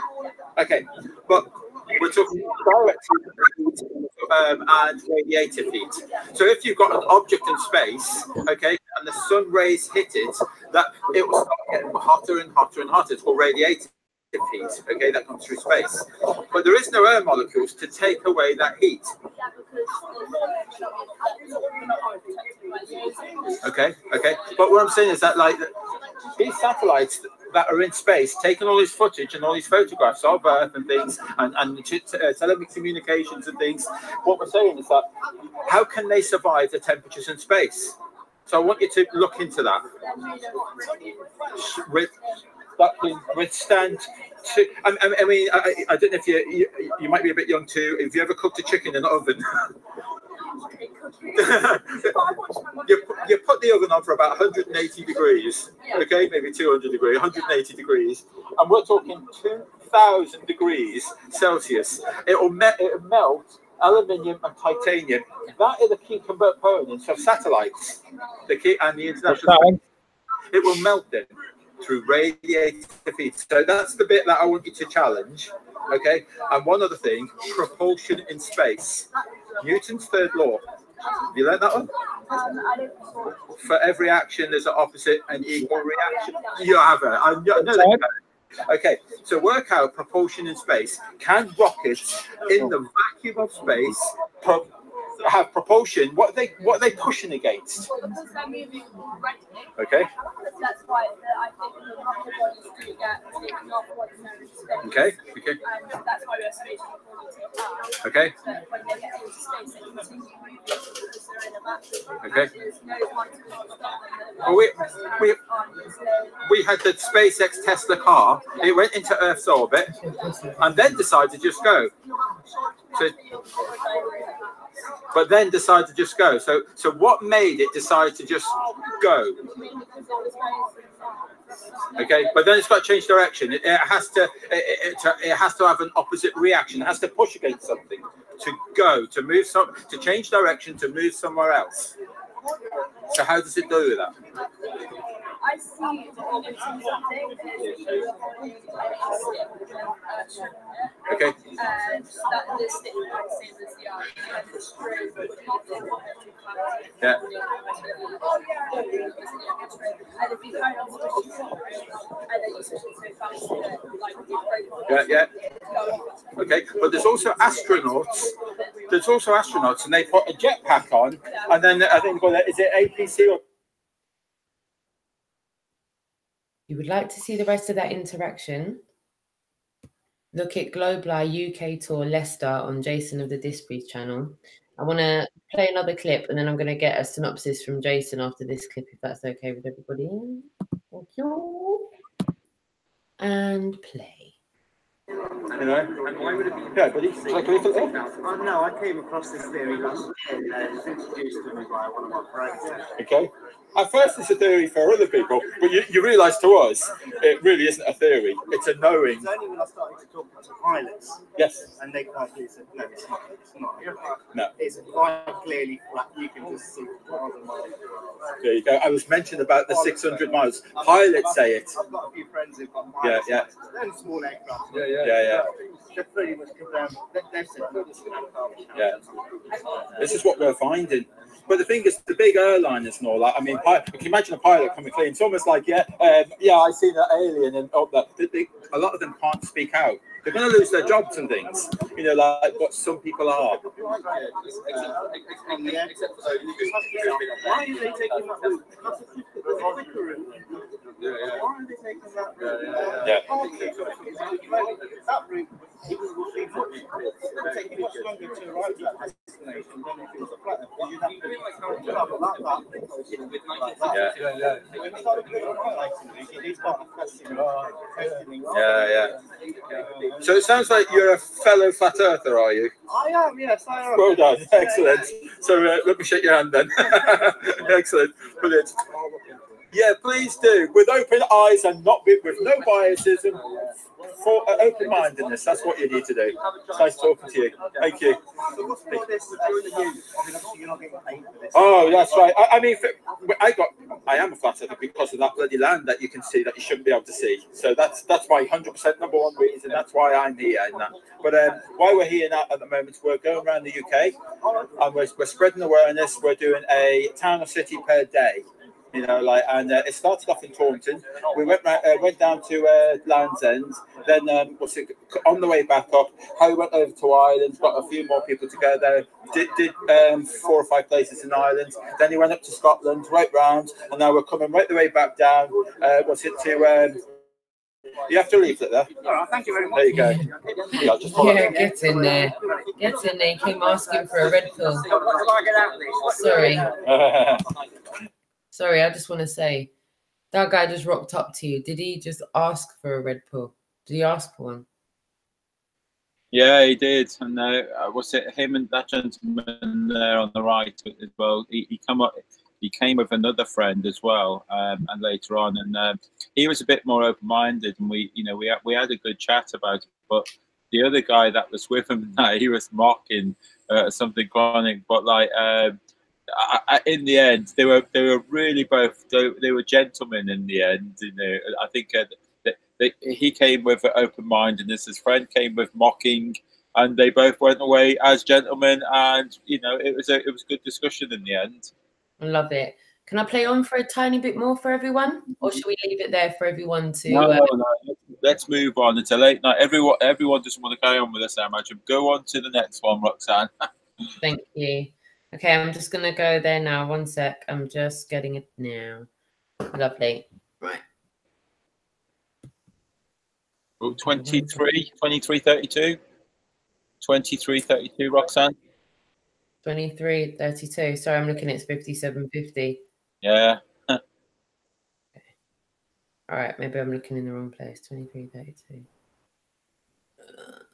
Okay, but we're talking direct heat and radiative heat. So if you've got an object in space, okay, and the sun rays hit it, that it will start getting hotter and hotter and hotter. It's called radiative heat, okay, that comes through space. But there is no air molecules to take away that heat. Okay. But what I'm saying is that, like, these satellites, that are in space, taking all this footage and all these photographs of Earth and things, and telecommunications and things, what we're saying is that how can they survive the temperatures in space? So I want you to look into that. That can withstand. I mean, I don't know if you might be a bit young too. If you ever cooked a chicken in an oven, you put the oven on for about 180 degrees, okay, maybe 200 degrees, 180 degrees, and we're talking 2,000 degrees Celsius. It'll melt aluminium and titanium. That are the key components of satellites. The key and the international. It will melt them through radiative heat. So that's the bit that I want you to challenge. Okay. And one other thing: propulsion in space. Newton's third law. Have you learned that one? For every action, there's an opposite and equal reaction. You have it. I know that. Okay, so work out propulsion in space. Can rockets in the vacuum of space have propulsion? What are they pushing against? Because they're moving radically. Okay. That's why I think the rocket bodies do get taken off once they're in space. Okay. Okay. And that's why we're space before. Okay. But when they get into space, they continue moving because they're in a vacuum. Okay. There's no one to stop them. Well, we had the SpaceX Tesla car. It went into Earth's orbit and then decided to just go. But then decided to just go. So what made it decide to just go? Okay, but then it's got to change direction. It has to have an opposite reaction. It has to push against something to go, to move to change direction, to move somewhere else. So how does it do that? I see okay. Yeah. Yeah. Okay, but there's also astronauts. And they put a jetpack on, and then I think is it APC or? You would like to see the rest of that interaction? Look at Global UK Tour Leicester on Jason of the DISBURY channel. I want to play another clip, and then I'm going to get a synopsis from Jason after this clip, if that's okay with everybody. Thank you. And play. You know, and why would it be? Yeah, buddy. Oh no, I came across this theory last year. It was introduced to me by one of my friends. Okay. At first, it's a theory for other people, but you realise to us, it really isn't a theory. It's a knowing. It's only when I started to talk to pilots. Yes. And they quite clearly said, no, it's not. It's not. No. It's quite clearly flat. You can just see miles and miles. There you go. I was mentioned about the 600 miles. Pilots say it. I've got a few friends who've got pilots. Yeah. They're small aircraft. Yeah. They're pretty much confirmed. They've said, yeah. This is what we're finding. But the thing is, the big airliners and all that. I mean, you can imagine a pilot coming clean. It's almost like, I seen an alien and all that. A lot of them can't speak out. They're going to lose their jobs and things. You know, like what some people are. Why are they taking that route? Why are they taking that route? That route, it will take you much longer to arrive at that destination than if it was a flat. Because you'd have to travel like that. When you start doing highlighting, you start questioning. So it sounds like you're a fellow flat earther, are you? I am, yes, I am. Well done, excellent. So let me shake your hand then. Excellent, brilliant. Yeah, please do, with open eyes and not with no biases and for open-mindedness. That's what you need to do. It's nice talking to you. Thank you. Oh, that's right. I mean, I am a flat earther because of that bloody land that you can see that you shouldn't be able to see. So that's my 100% number one reason. That's why I'm here. And that. But why we're here now at the moment, we're going around the UK and we're spreading awareness. We're doing a town or city per day. You know, and it started off in Taunton. We went down to Land's End. Then on the way back up, Harry went over to Ireland, got a few more people together, did 4 or 5 places in Ireland. Then he went up to Scotland, right round, and now we're coming right the way back down. To You have to leave it there. All right, thank you very much. There you go. Yeah, just follow. Yeah, get in there. Get in there. He came asking for a red pill. Sorry. Sorry, I just want to say, that guy just rocked up to you. Did he just ask for a red pill? Did he ask for one? Yeah, he did. And was it him and that gentleman there on the right as well? He came with another friend as well, and later on, and he was a bit more open-minded, and we had a good chat about it. But the other guy that was with him, he was mocking something chronic, but like. In the end, they were really both. They were gentlemen in the end. You know, I think he came with an open mindedness. His friend came with mocking, and they both went away as gentlemen. And you know, it was good discussion in the end. I love it. Can I play on for a tiny bit more for everyone, or should we leave it there for everyone to? No. Let's move on. It's a late night. Everyone doesn't want to carry on with this. I imagine. Go on to the next one, Roxanne. Thank you. Okay, I'm just going to go there now. One sec. I'm just getting it now. Lovely. Right. Oh, 23:32. 23:32, Roxanne. 23:32. Sorry, I'm looking at 57:50. Yeah. Okay. All right, maybe I'm looking in the wrong place. 23:32.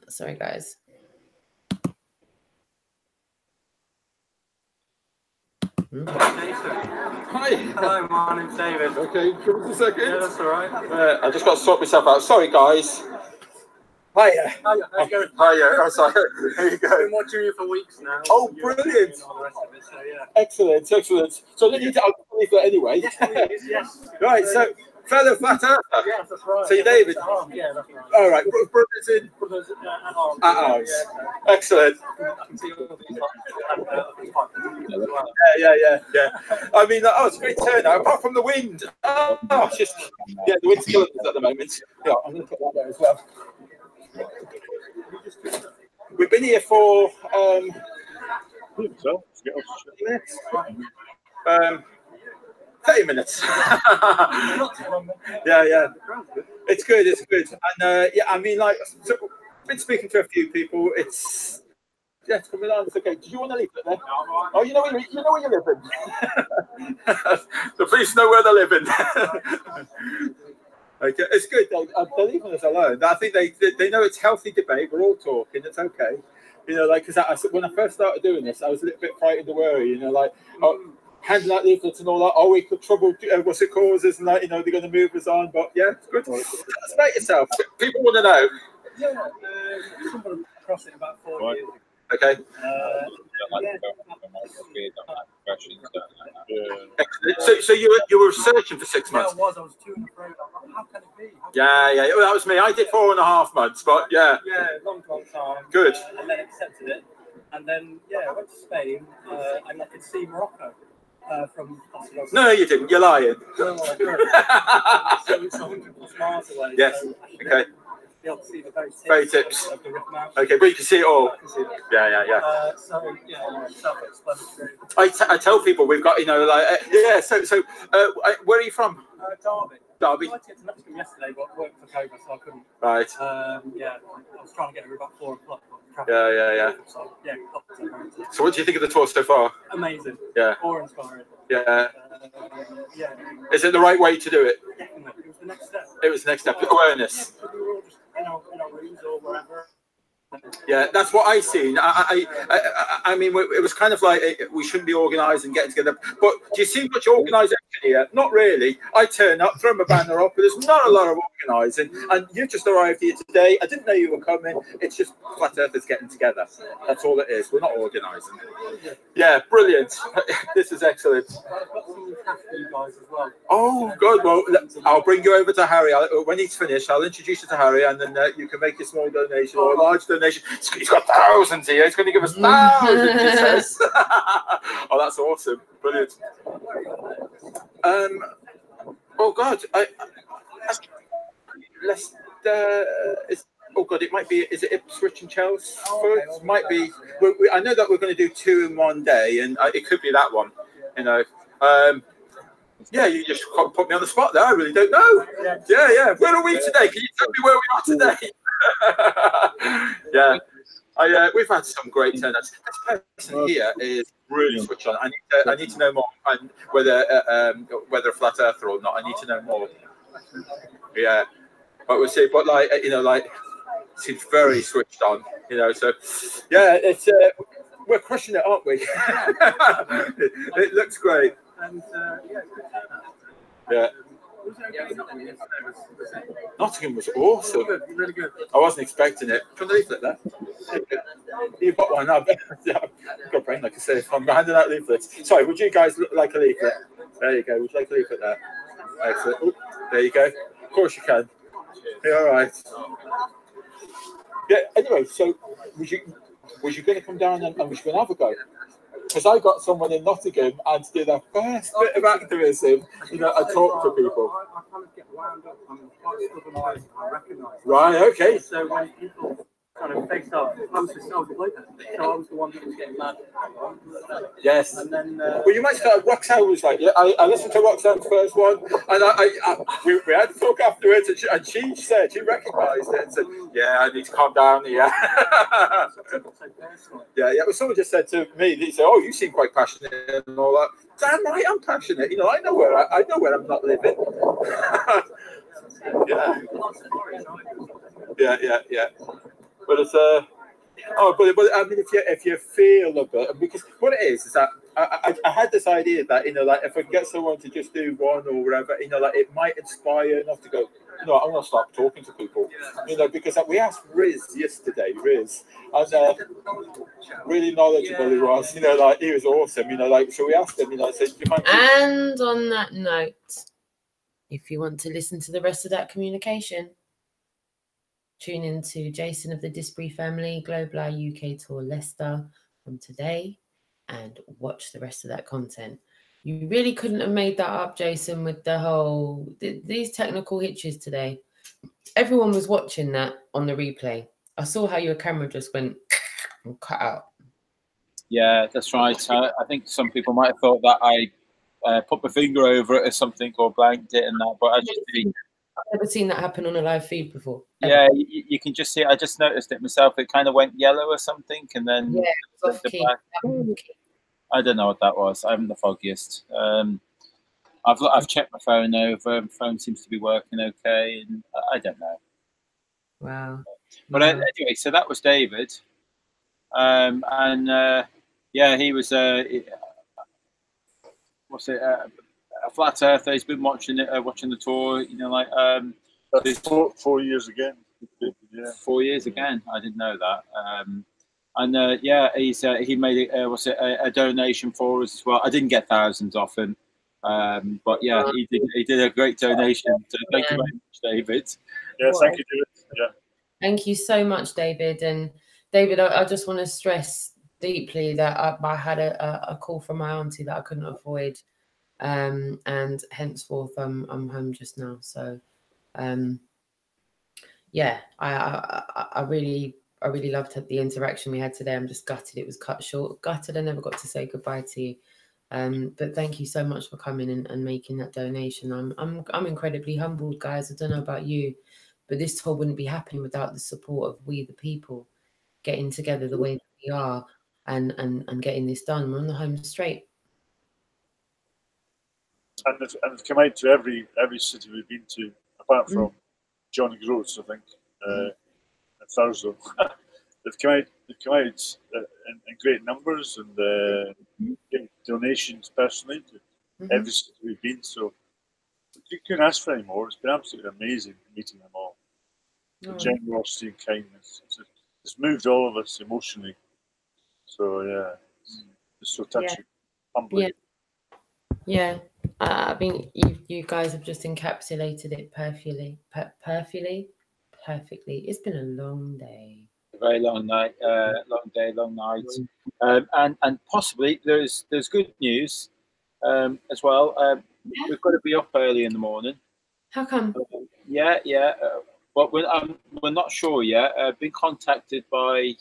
Sorry, guys. Hi. Hello, my name's David. Okay, give us a second. Yeah, that's all right. I just got to sort myself out. Sorry, guys. Hiya. Hiya, how's it going? Hiya. Oh, sorry. Here you I've been go. watching you for weeks now. Oh, You're brilliant. and all the rest of it, so yeah. Excellent, excellent. So then I'll leave that anyway. Yes, please, yes. Right, so fellow flat earther. Yes, that's right. So you're David? Yeah, that's right. All right, brothers in Brothers at arms. at arms. Yeah. Excellent. I can see all these Yeah. I mean, it's a great turnout, apart from the wind. Oh, it's just, the wind's killing us at the moment. Yeah, I'm going to put that there as well. We've been here for 30 minutes. Yeah. It's good. And I mean, like, so I've been speaking to a few people. It's coming on. It's okay. Do you want to leave it there? Oh, you know where you're living. The police know where they're living. Okay, it's good. They're leaving us alone. I think they know it's healthy debate. We're all talking. It's okay. You know, like, because when I first started doing this, I was a little bit frightened to worry. You know, like, handing out leaflets and all that. Oh, we could trouble what's it causes, and that, you know, they're going to move us on. But yeah, it's good. Tell us about yourself. People want to know. Yeah, someone across it about 4 years ago. Okay. So you were searching for 6 months. Yeah, I was to and fro. How can it be? Yeah. Well, that was me. I did 4.5 months, but yeah. Yeah, long time. Good. And then accepted it, and then I went to Spain, and I could see Morocco from. No, you didn't. You're lying. No, I couldn't. So it's 100 miles away. Yes. So Okay. Be able to see the very tips. of the Rift Mountains. Okay, but you can see it all. I can see that. Yeah. So self-explanatory. I tell people we've got, you know, like So where are you from? Derby. Derby. I went to Mexico yesterday, but work took over, so I couldn't. Right. I was trying to get here about 4 o'clock. Yeah. So So what do you think of the tour so far? amazing. Yeah. Awe-inspiring. Yeah. Yeah. Is it the right way to do it? Definitely. It was the next step. It was the next step. Awareness. We were all just in our rooms or wherever. Yeah, that's what I seen. I mean, it was kind of like we shouldn't be organised and getting together. But do you see much organisation here? Not really. I turn up, throw my banner up, but there's not a lot of organising. And you just arrived here today. I didn't know you were coming. It's just flat earthers getting together. That's all it is. We're not organising. Yeah, brilliant. This is excellent. I've got some cash for you guys as well. Oh, good. Well, I'll bring you over to Harry. When he's finished, I'll introduce you to Harry, and then you can make a small donation or a large donation. He's got thousands here. He's going to give us thousands, he says. Oh, that's awesome. Brilliant. Oh, God. Leicester is... Oh, God, it might be... Is it Ipswich and Chelsea? It might be... I know that we're going to do 2 in one day, and it could be that one, you know. Yeah, you just put me on the spot there. I really don't know. Yeah. Where are we today? Can you tell me where we are today? Yeah. We've had some great turnouts. This person here is really switched on. I need to know more, and whether a flat earther or not. I need to know more. Yeah, but we'll see. But seems very switched on. So yeah, it's we're crushing it, aren't we? It looks great. And yeah. Nottingham was awesome. Really good. I wasn't expecting it. Can I leaflet there? You've got one. I've got a brain, like I say. I'm handing out leaflets. Sorry, would you guys like a leaflet? There you go. Would you like a leaflet there? Excellent. Ooh, there you go. Of course you can. Yeah, all right. Yeah. Anyway, so was you going to come down and was you going to have a go? Because I got someone in Nottingham and did their first bit of activism, I talk to people. I kind of get wound up. I'm quite stubborn person. I recognise. Right, okay. So when people kind of faced off, I was the bloke. So I was the one that was getting mad. Yes. And then. Well, you might start. Roxanne was like, yeah, I listened to Roxanne's first one, and we had to talk afterwards, and she said she recognised it and said, yeah, I need to calm down here. Yeah. Well, someone just said to me, they said, oh, you seem quite passionate and all that. Damn right, I'm passionate. I know where I'm not living. Yeah. But it's but I mean, if you feel a bit, because what it is that I had this idea that if I get someone to just do one or whatever, it might inspire enough to go. I'm gonna start talking to people, because we asked Riz yesterday, and really knowledgeable he was, he was awesome, so we asked him, said, do you mind? And on that note, if you want to listen to the rest of that communication, tune in to Jason of the DISBURY family Global UK Tour Leicester from today and watch the rest of that content. You really couldn't have made that up, Jason, with the whole these technical hitches today. Everyone was watching that on the replay. I saw how your camera just went and cut out. Yeah, that's right. I think some people might have thought that I put my finger over it or something, or blanked it and that, but I just didn't. I've never seen that happen on a live feed before. Yeah, you can just see it. I just noticed it myself. It kind of went yellow or something, and then I don't know what that was. I haven't the foggiest. I've checked my phone over. My phone seems to be working okay, and I don't know. Wow. But anyway, so that was David, yeah, he was what's it? A flat earther. He's been watching it, watching the tour. That's 4 years again. Yeah. 4 years again. I didn't know that. Yeah, he made a donation for us as well. I didn't get thousands off him, but yeah, he did a great donation. So thank you very much, David. Yes, thank you, David. Yeah. Thank you so much, David. And David, I just want to stress deeply that I had a call from my auntie that I couldn't avoid. And henceforth I'm home just now, so yeah, I really loved the interaction we had today. I'm just gutted it was cut short. Gutted I never got to say goodbye to you, but thank you so much for coming and making that donation. I'm incredibly humbled, guys. I don't know about you, but this tour wouldn't be happening without the support of we the people getting together the way that we are and getting this done. We're on the home straight. And it's come out to every city we've been to, apart from Johnny Groats, I think, and Thursday. They've come out in great numbers and giving donations personally to every city we've been. So you couldn't ask for any more. It's been absolutely amazing meeting them all. The generosity and kindness. It's moved all of us emotionally. So yeah, it's so touching, humbling. Yeah. I mean, you guys have just encapsulated it perfectly. It's been a long day. A very long night, long day, long night, and possibly there's good news as well. We've got to be up early in the morning. How come? Yeah. But we're not sure yet. Been contacted by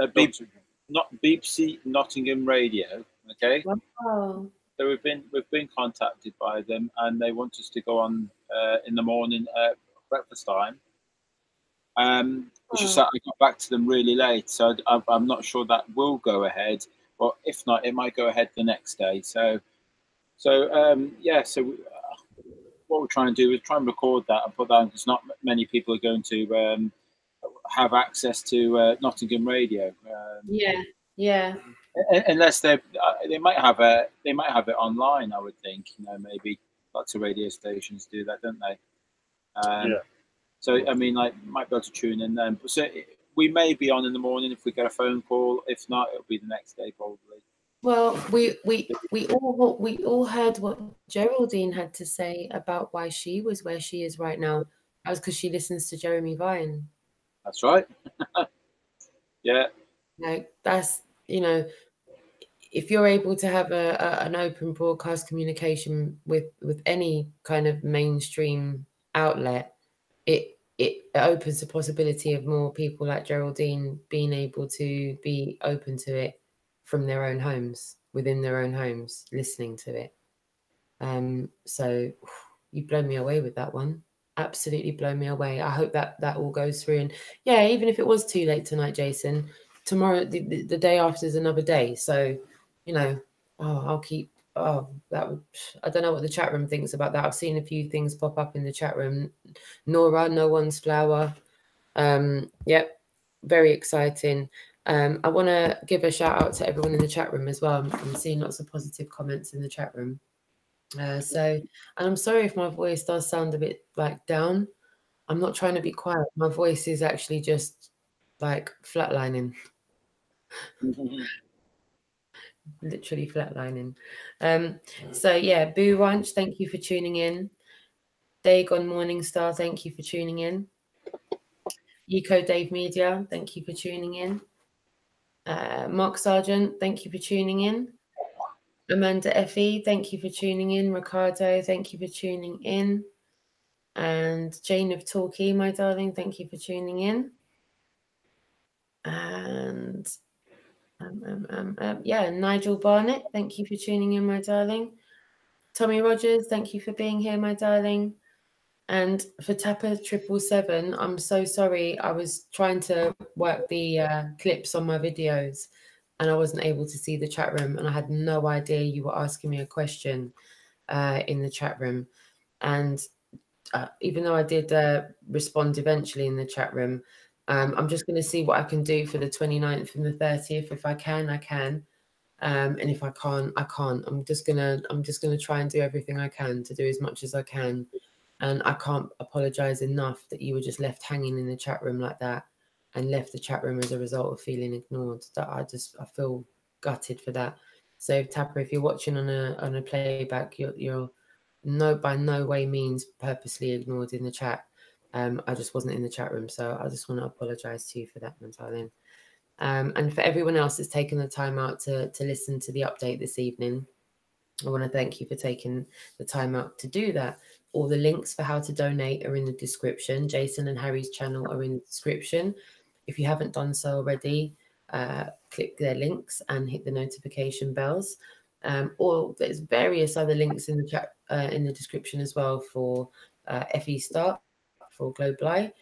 BBC Nottingham Radio. Okay. Wow. So we've been contacted by them, and they want us to go on in the morning at breakfast time. It's just that I got back to them really late, so I'm not sure that will go ahead. But if not, it might go ahead the next day. So yeah. So what we're trying to do is try and record that and put that, because not many people are going to have access to Nottingham radio. Yeah. Unless they might have it online. I would think, maybe lots of radio stations do that, don't they? Yeah. So I mean, like, might be able to tune in then. So we may be on in the morning if we get a phone call. If not, it'll be the next day probably. Well, we all heard what Geraldine had to say about why she was where she is right now. That was because she listens to Jeremy Vine. That's right. Yeah. Like, that's, if you're able to have an open broadcast communication with any kind of mainstream outlet, it opens the possibility of more people like Geraldine being able to be open to it from their own homes, within their own homes, listening to it. So you blow me away with that one. Absolutely blow me away. I hope that all goes through. And yeah, even if it was too late tonight, Jason, tomorrow, the day after is another day. So, I'll keep, that would, I don't know what the chat room thinks about that. I've seen a few things pop up in the chat room. Nora, no one's flower. Yep, very exciting. I want to give a shout out to everyone in the chat room as well. I'm seeing lots of positive comments in the chat room. And I'm sorry if my voice does sound a bit like down. I'm not trying to be quiet. My voice is actually just like flatlining. Literally flatlining. So yeah, Boo Ranch, thank you for tuning in. Dagon Morningstar, thank you for tuning in. Eco Dave Media, thank you for tuning in. Mark Sargent, thank you for tuning in. Amanda Effie, thank you for tuning in. Ricardo, thank you for tuning in. And Jane of Torquay, my darling, thank you for tuning in. And yeah, Nigel Barnett, thank you for tuning in, my darling. Tommy Rogers, thank you for being here, my darling. And for Tapper 777, I'm so sorry. I was trying to work the clips on my videos and I wasn't able to see the chat room, and I had no idea you were asking me a question in the chat room. And even though I did respond eventually in the chat room, I'm just going to see what I can do for the 29th and the 30th. If I can, I can. And if I can't, I can't. I'm just gonna try and do everything I can to do as much as I can. And I can't apologize enough that you were just left hanging in the chat room like that and left the chat room as a result of feeling ignored. That I feel gutted for that. So Tapper, if you're watching on a playback, you're by no way means purposely ignored in the chat. I just wasn't in the chat room, so I just want to apologize to you for that, my darling. And for everyone else that's taken the time out to listen to the update this evening, I want to thank you for taking the time out to do that. All the links for how to donate are in the description. Jason and Harry's channel are in the description. If you haven't done so already, click their links and hit the notification bells. Or there's various other links in the chat in the description as well for FE Start, for Global Eye,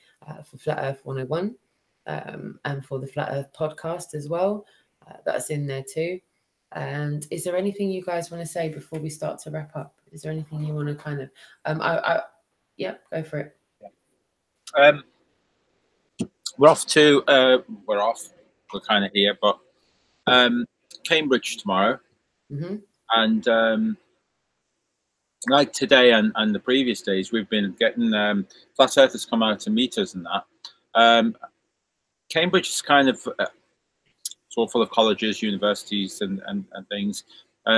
for Flat Earth 101. And for the Flat Earth podcast as well. That's in there too. And is there anything you guys want to say before we start to wrap up? Is there anything you want to kind of yeah, go for it. We're off to we're kind of here, but Cambridge tomorrow. And like today and the previous days, we've been getting Flat Earthers come out to meet us and that. Cambridge is kind of it's all full of colleges, universities, and things.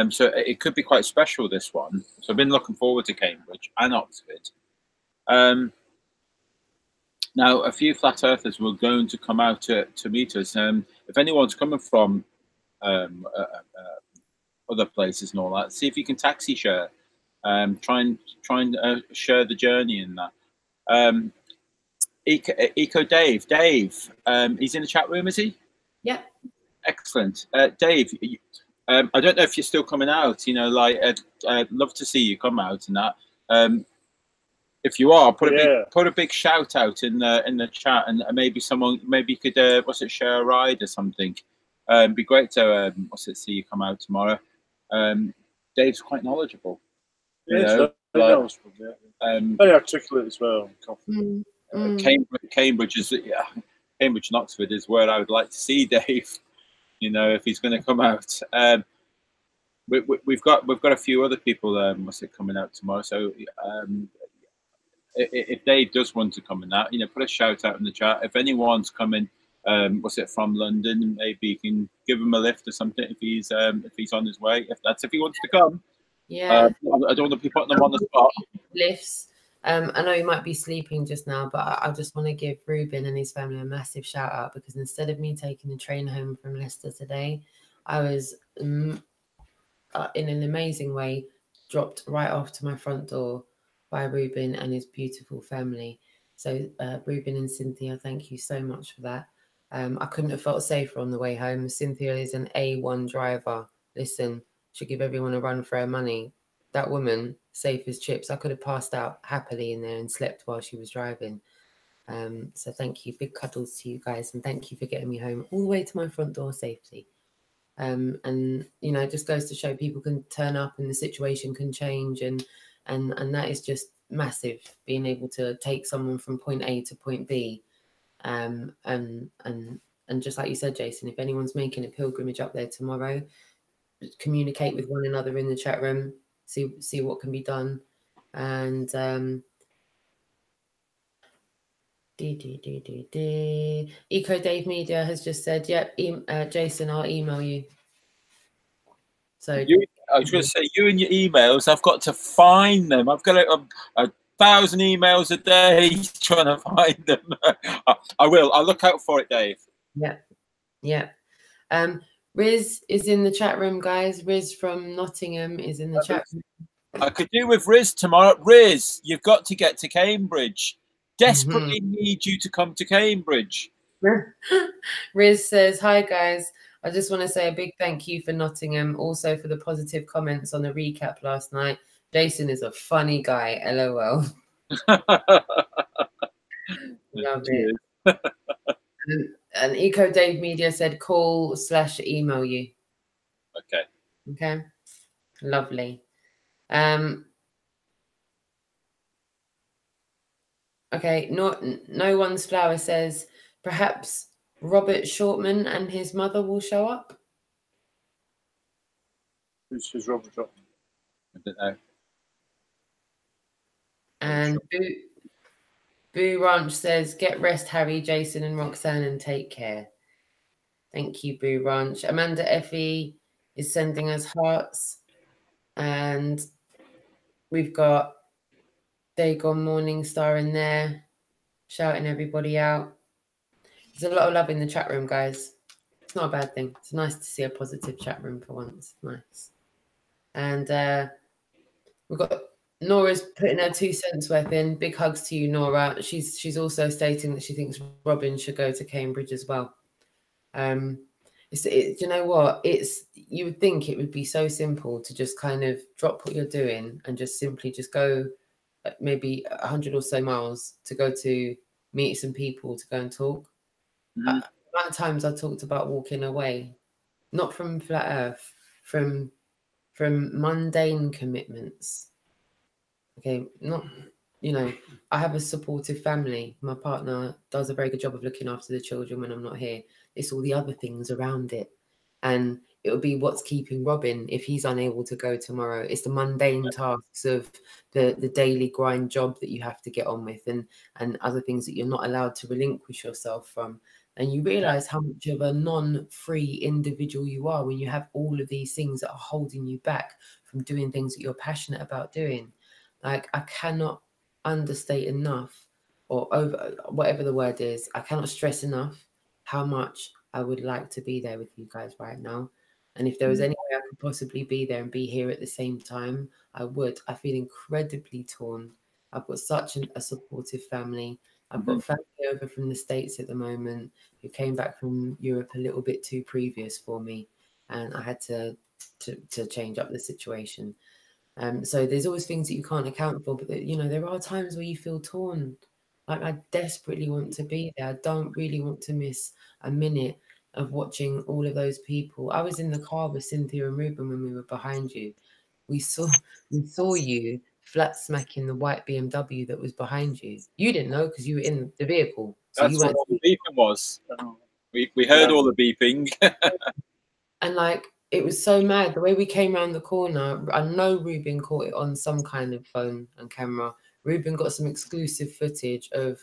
So it could be quite special, this one. So I've been looking forward to Cambridge and Oxford. Now, a few Flat Earthers were going to come out to meet us. If anyone's coming from other places and all that, see if you can taxi share. Try and share the journey in that. Eco Dave, he's in the chat room, is he? Yeah. Excellent. Dave, I don't know if you're still coming out. You know, like I'd love to see you come out and that. If you are, put a big shout out in the chat, and maybe you could share a ride or something. It'd be great to see you come out tomorrow. Dave's quite knowledgeable. Yes, knowledgeable. Yeah. Very articulate as well. Cambridge is Cambridge and Oxford is where I would like to see Dave. You know, if he's going to come out. We've got a few other people coming out tomorrow. So if Dave does want to come in that, you know, put a shout out in the chat. If anyone's coming, from London, maybe you can give him a lift or something if he's on his way. If he wants to come. Yeah. I don't want to be putting them on the spot. Lifts. I know you might be sleeping just now, but I just want to give Ruben and his family a massive shout out, because instead of me taking the train home from Leicester today, I was in an amazing way dropped right off to my front door by Ruben and his beautiful family. So Ruben and Cynthia, thank you so much for that. I couldn't have felt safer on the way home. Cynthia is an A1 driver. Listen, she'll give everyone a run for her money. That woman, safe as chips. I could have passed out happily in there and slept while she was driving. So thank you. Big cuddles to you guys. And thank you for getting me home all the way to my front door safely. And, you know, it just goes to show people can turn up and the situation can change. And that is just massive, being able to take someone from point A to point B. And just like you said, Jason, if anyone's making a pilgrimage up there tomorrow, communicate with one another in the chat room. See what can be done. And Eco Dave Media has just said, yep, Jason, I'll email you. So I was going to say, you and your emails, I've got to find them. I've got 1,000 emails a day trying to find them. I will. I'll look out for it, Dave. Yeah. Riz is in the chat room, guys. Riz from Nottingham is in the chat room. I could do with Riz tomorrow. Riz, you've got to get to Cambridge. Desperately need you to come to Cambridge. Riz says, hi, guys. I just want to say a big thank you for Nottingham. Also for the positive comments on the recap last night. Jason is a funny guy. LOL. Love it. And Eco Dave Media said call/email you. Okay. Lovely. Okay. No One's Flower says perhaps Robert Shortman and his mother will show up. Who's Robert Shortman? I don't know. And Boo Ranch says, get rest, Harry, Jason, and Roxanne, and take care. Thank you, Boo Ranch. Amanda Effie is sending us hearts. And we've got Dagon Morningstar in there, shouting everybody out. There's a lot of love in the chat room, guys. It's not a bad thing. It's nice to see a positive chat room for once. Nice. And we've got Nora's putting her 2 cents worth in. Big hugs to you, Nora. She's also stating that she thinks Robin should go to Cambridge as well. You know what? You would think it would be so simple to just kind of drop what you're doing and just simply just go maybe 100 or so miles to go to meet some people to go and talk. The amount of times I talked about walking away, not from flat earth, from mundane commitments. Okay, not, you know, I have a supportive family. My partner does a very good job of looking after the children when I'm not here. It's all the other things around it. And it would be what's keeping Robin if he's unable to go tomorrow. It's the mundane tasks of the daily grind job that you have to get on with, and other things that you're not allowed to relinquish yourself from. And you realize how much of a non-free individual you are when you have all of these things that are holding you back from doing things that you're passionate about doing. Like, I cannot understate enough, or over whatever the word is, I cannot stress enough how much I would like to be there with you guys right now. And if there was any way I could possibly be there and be here at the same time, I would. I feel incredibly torn. I've got such a supportive family. I've got family over from the States at the moment who came back from Europe a little bit too previous for me. And I had to to change up the situation. So there's always things that you can't account for, but you know, there are times where you feel torn. Like, I desperately want to be there. I don't really want to miss a minute of watching all of those people. I was in the car with Cynthia and Ruben when we were behind you. We saw you flat smacking the white BMW that was behind you. You didn't know because you were in the vehicle. So That's you what weren't. all the beeping was. We heard all the beeping. And like, it was so mad. The way we came around the corner, I know Ruben caught it on some kind of phone and camera. Ruben got some exclusive footage of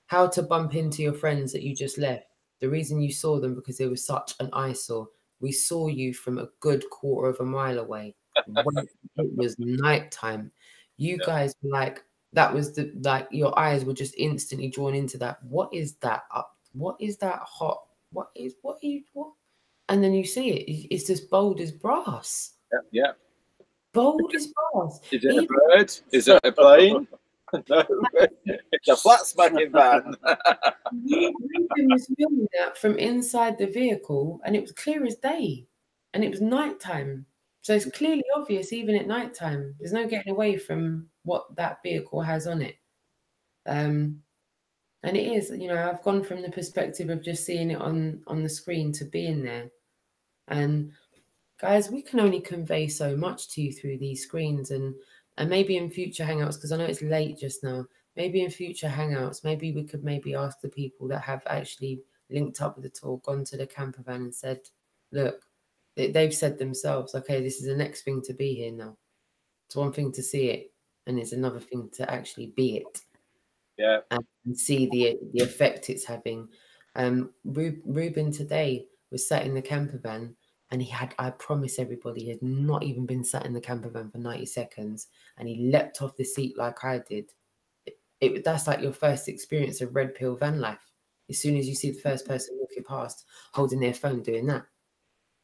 how to bump into your friends that you just left. The reason you saw them because there was such an eyesore. We saw you from a good quarter of a mile away. When it was nighttime, you guys were like, that was the, like, your eyes were just instantly drawn into that. What is that up? What is that hot? What? And then you see it. It's just bold as brass. Yeah. Bold as brass. Is it a bird? Is it a plane? No, it's a flat smacking van. Ruben was filming that from inside the vehicle, and it was clear as day, and it was nighttime. So it's clearly obvious, even at nighttime. There's no getting away from what that vehicle has on it. And it is, you know, I've gone from the perspective of just seeing it on the screen to being there. And guys, we can only convey so much to you through these screens, and maybe in future hangouts, because I know it's late just now, maybe in future hangouts, maybe we could ask the people that have actually linked up with the tour, gone to the camper van and said, look, they've said themselves, okay, this is the next thing to be here now. It's one thing to see it, and it's another thing to actually be it. Yeah. And see the effect it's having. Ruben today was sat in the camper van, and I promise everybody, he had not even been sat in the camper van for 90 seconds, and he leapt off the seat like I did. That's like your first experience of red pill van life. As soon as you see the first person walking past holding their phone doing that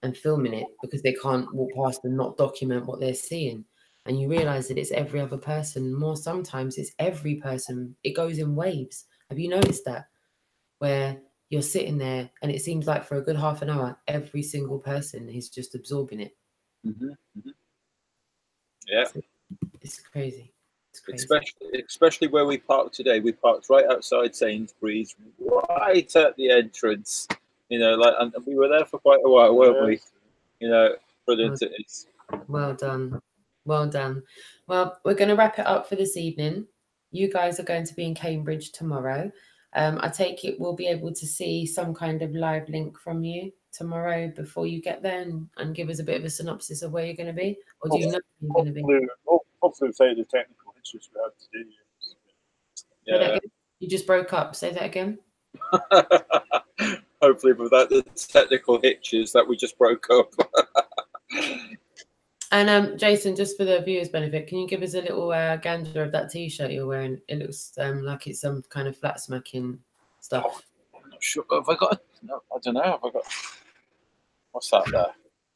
and filming it because they can't walk past and not document what they're seeing. And you realize that it's every other person. More sometimes it's every person. It goes in waves. Have you noticed that? Where you're sitting there and it seems like for a good half an hour, every single person is just absorbing it. Yeah. It's crazy. It's crazy. Especially where we parked today. We parked right outside Sainsbury's, right at the entrance. You know, like, and we were there for quite a while, weren't we? You know, brilliant it is. Well done. Well done. Well, we're going to wrap it up for this evening. You guys are going to be in Cambridge tomorrow. I take it we'll be able to see some kind of live link from you tomorrow before you get there and give us a bit of a synopsis of where you're going to be? Or do you know where you're going to be? Hopefully without the technical issues we had today. Yeah. You just broke up. Say that again. Hopefully without the technical hitches that we just broke up. And Jason, just for the viewers' benefit, can you give us a little gander of that T-shirt you're wearing? It looks like it's some kind of flat smacking stuff. Oh, I'm not sure. Have I got? No, I don't know. Have I got? What's that there?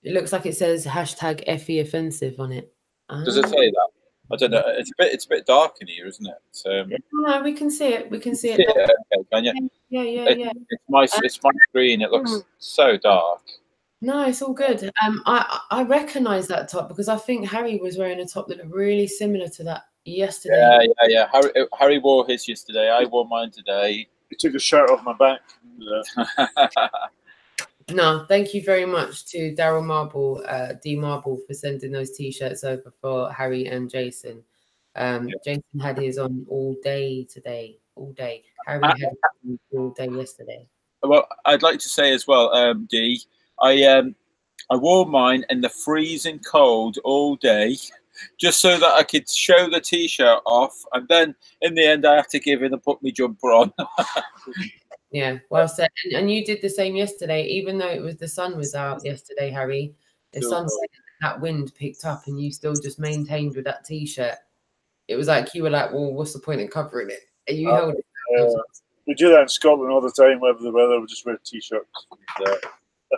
It looks like it says #FE offensive on it. Does it say that? I don't know. It's a bit dark in here, isn't it? No, we can see it. We can see it. Okay, can you? Yeah. It's my screen. It looks so dark. No, it's all good. I recognise that top because I think Harry was wearing a top that looked really similar to that yesterday. Yeah. Harry wore his yesterday. I wore mine today. He took a shirt off my back. No, thank you very much to Daryl Marble, D Marble, for sending those T-shirts over for Harry and Jason. Jason had his on all day today, all day. Harry had his all day yesterday. Well, I'd like to say as well, D, I wore mine in the freezing cold all day, just so that I could show the T-shirt off, and then in the end I had to give in and put my jumper on. Yeah, well said. And you did the same yesterday, even though the sun was out yesterday, Harry. The sun, that wind picked up, and you still just maintained with that T-shirt. It was like you were like, "Well, what's the point in covering it?" And you held it. We do that in Scotland all the time, whether the weather, we just wear T-shirts.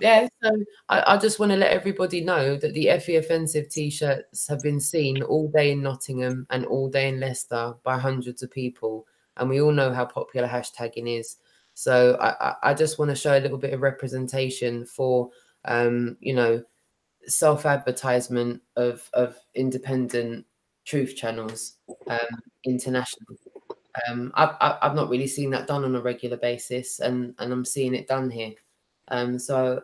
Yeah, so I just want to let everybody know that the FE Offensive T-shirts have been seen all day in Nottingham and all day in Leicester by hundreds of people, and we all know how popular hashtagging is. So I just want to show a little bit of representation for, you know, self-advertisement of independent truth channels, international. I've not really seen that done on a regular basis, and I'm seeing it done here. So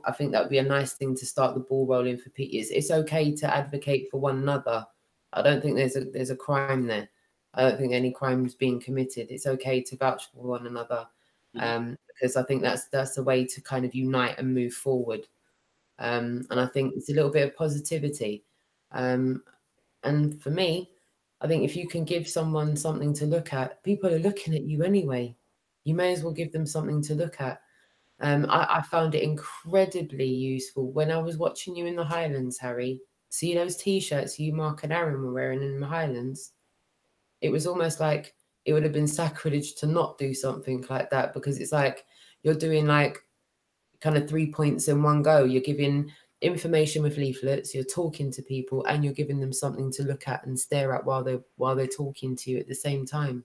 I think that would be a nice thing to start the ball rolling for people. It's okay to advocate for one another. I don't think there's a crime there. I don't think any crime is being committed. It's okay to vouch for one another, because I think that's a way to kind of unite and move forward. And I think it's a little bit of positivity. And for me, I think if you can give someone something to look at, people are looking at you anyway. You may as well give them something to look at. I found it incredibly useful when I was watching you in the Highlands, Harry. See those T-shirts you, Mark and Aaron were wearing in the Highlands? It was almost like it would have been sacrilege to not do something like that, because it's like you're doing like kind of 3 points in one go. You're giving information with leaflets, you're talking to people, and you're giving them something to look at and stare at while they're talking to you at the same time.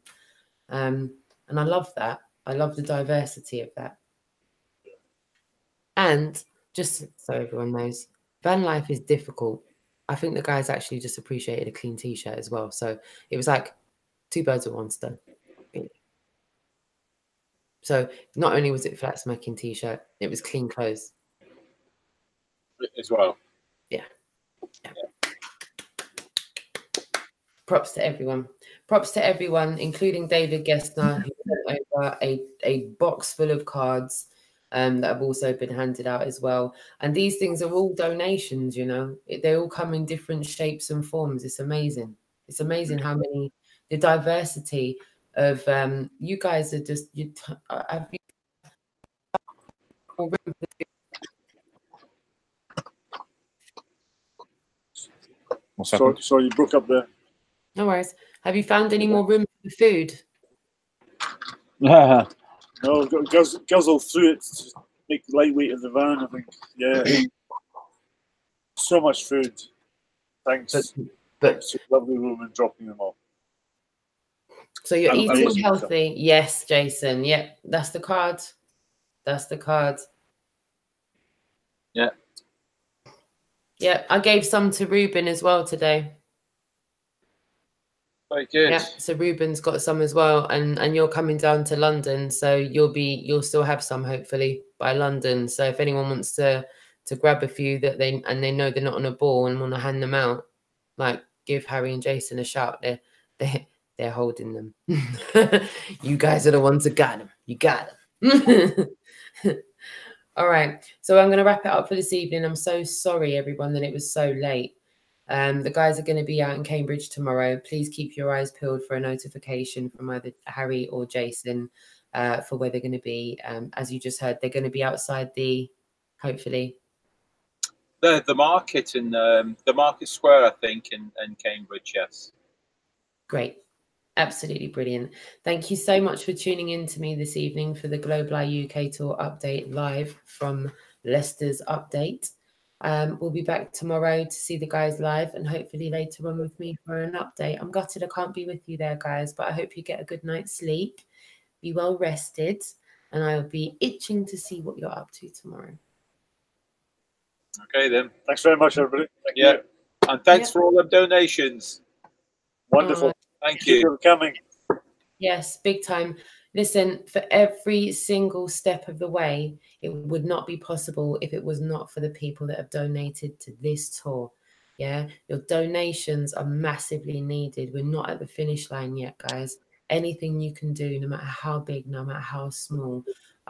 And I love that. I love the diversity of that. And just so everyone knows, van life is difficult. I think the guys actually just appreciated a clean T-shirt as well. So it was like 2 birds with 1 stone. Really. So not only was it flat smacking T-shirt, it was clean clothes as well. Yeah. Props to everyone. Props to everyone, including David Gessner, who sent over a box full of cards that have also been handed out as well. And these things are all donations, you know. They all come in different shapes and forms. It's amazing. It's amazing how many, the diversity of you guys are just, have you Sorry, you broke up there. No worries. Have you found any more room for food? No, guzzle through it to make lightweight in the van, I think. Yeah. So much food. Thanks. But to lovely woman dropping them off. So you're eating healthy. Yes, Jason. Yeah, that's the card. That's the card. Yeah. Yeah, I gave some to Ruben as well today. Very good. Yeah, so Ruben's got some as well, and you're coming down to London, so you'll still have some hopefully by London. So if anyone wants to grab a few that they know they're not on a ball and want to hand them out, like give Harry and Jason a shout. They're holding them. You guys are the ones that got them. You got them. All right, so I'm going to wrap it up for this evening. I'm so sorry, everyone, that it was so late. The guys are going to be out in Cambridge tomorrow. Please keep your eyes peeled for a notification from either Harry or Jason for where they're going to be. As you just heard, they're going to be outside hopefully. The market in the Market Square, I think, in Cambridge, yes. Great. Absolutely brilliant. Thank you so much for tuning in to me this evening for the Global UK Tour update live from Leicester's update. We'll be back tomorrow to see the guys live and hopefully later on with me for an update. I'm gutted I can't be with you there, guys, but I hope you get a good night's sleep. Be well rested, and I'll be itching to see what you're up to tomorrow. Okay, then. Thanks very much, everybody. Thank you. And thanks for all the donations. Wonderful. Thank you for coming. Yes, big time. Listen, for every single step of the way, it would not be possible if it was not for the people that have donated to this tour. Yeah, your donations are massively needed. We're not at the finish line yet, guys. Anything you can do, no matter how big, no matter how small.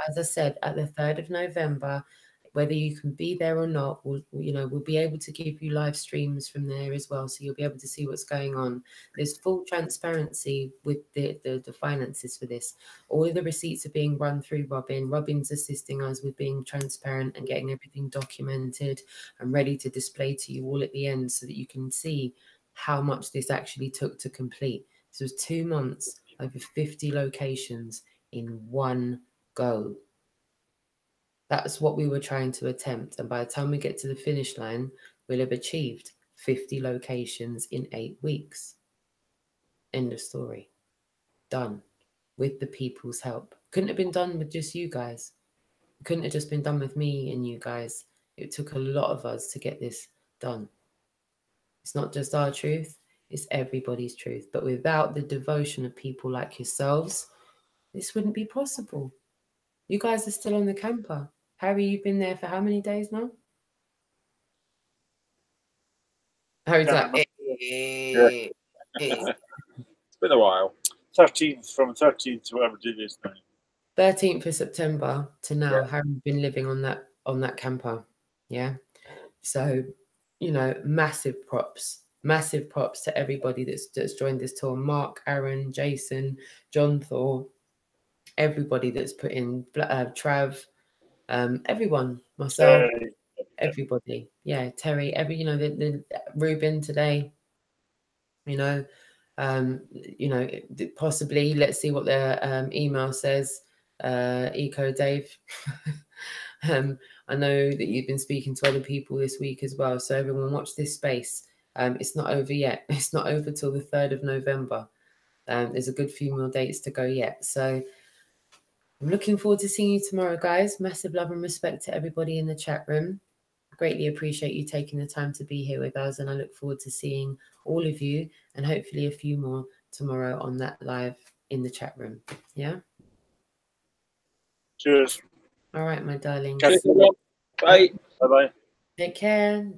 As I said, at the 3rd of November, whether you can be there or not, we'll be able to give you live streams from there as well, so you'll be able to see what's going on. There's full transparency with the finances for this. All of the receipts are being run through Robin. Robin's assisting us with being transparent and getting everything documented and ready to display to you all at the end, so that you can see how much this actually took to complete. This was 2 months, over 50 locations in one go. That's what we were trying to attempt. And by the time we get to the finish line, we'll have achieved 50 locations in 8 weeks. End of story. Done. With the people's help. Couldn't have been done with just you guys. Couldn't have just been done with me and you guys. It took a lot of us to get this done. It's not just our truth, it's everybody's truth. But without the devotion of people like yourselves, this wouldn't be possible. You guys are still on the camper. Harry, you've been there for how many days now? Harry's like, It's been a while. 13th, from 13th to whatever date it is now. 13th of September to now, Harry's been living on that camper. Yeah. So, you know, massive props to everybody that's joined this tour. Mark, Aaron, Jason, John Thor, everybody that's put in, Trav, everyone, myself, everybody. Yeah, Terry, the Ruben today, possibly, let's see what their email says. Eco Dave. I know that you've been speaking to other people this week as well. So everyone watch this space. It's not over yet. It's not over till the 3rd of November. There's a good few more dates to go yet. So I'm looking forward to seeing you tomorrow, guys. Massive love and respect to everybody in the chat room. Greatly appreciate you taking the time to be here with us. And I look forward to seeing all of you and hopefully a few more tomorrow on that live in the chat room. Yeah. Cheers. All right, my darling. Bye. Bye-bye. Take care.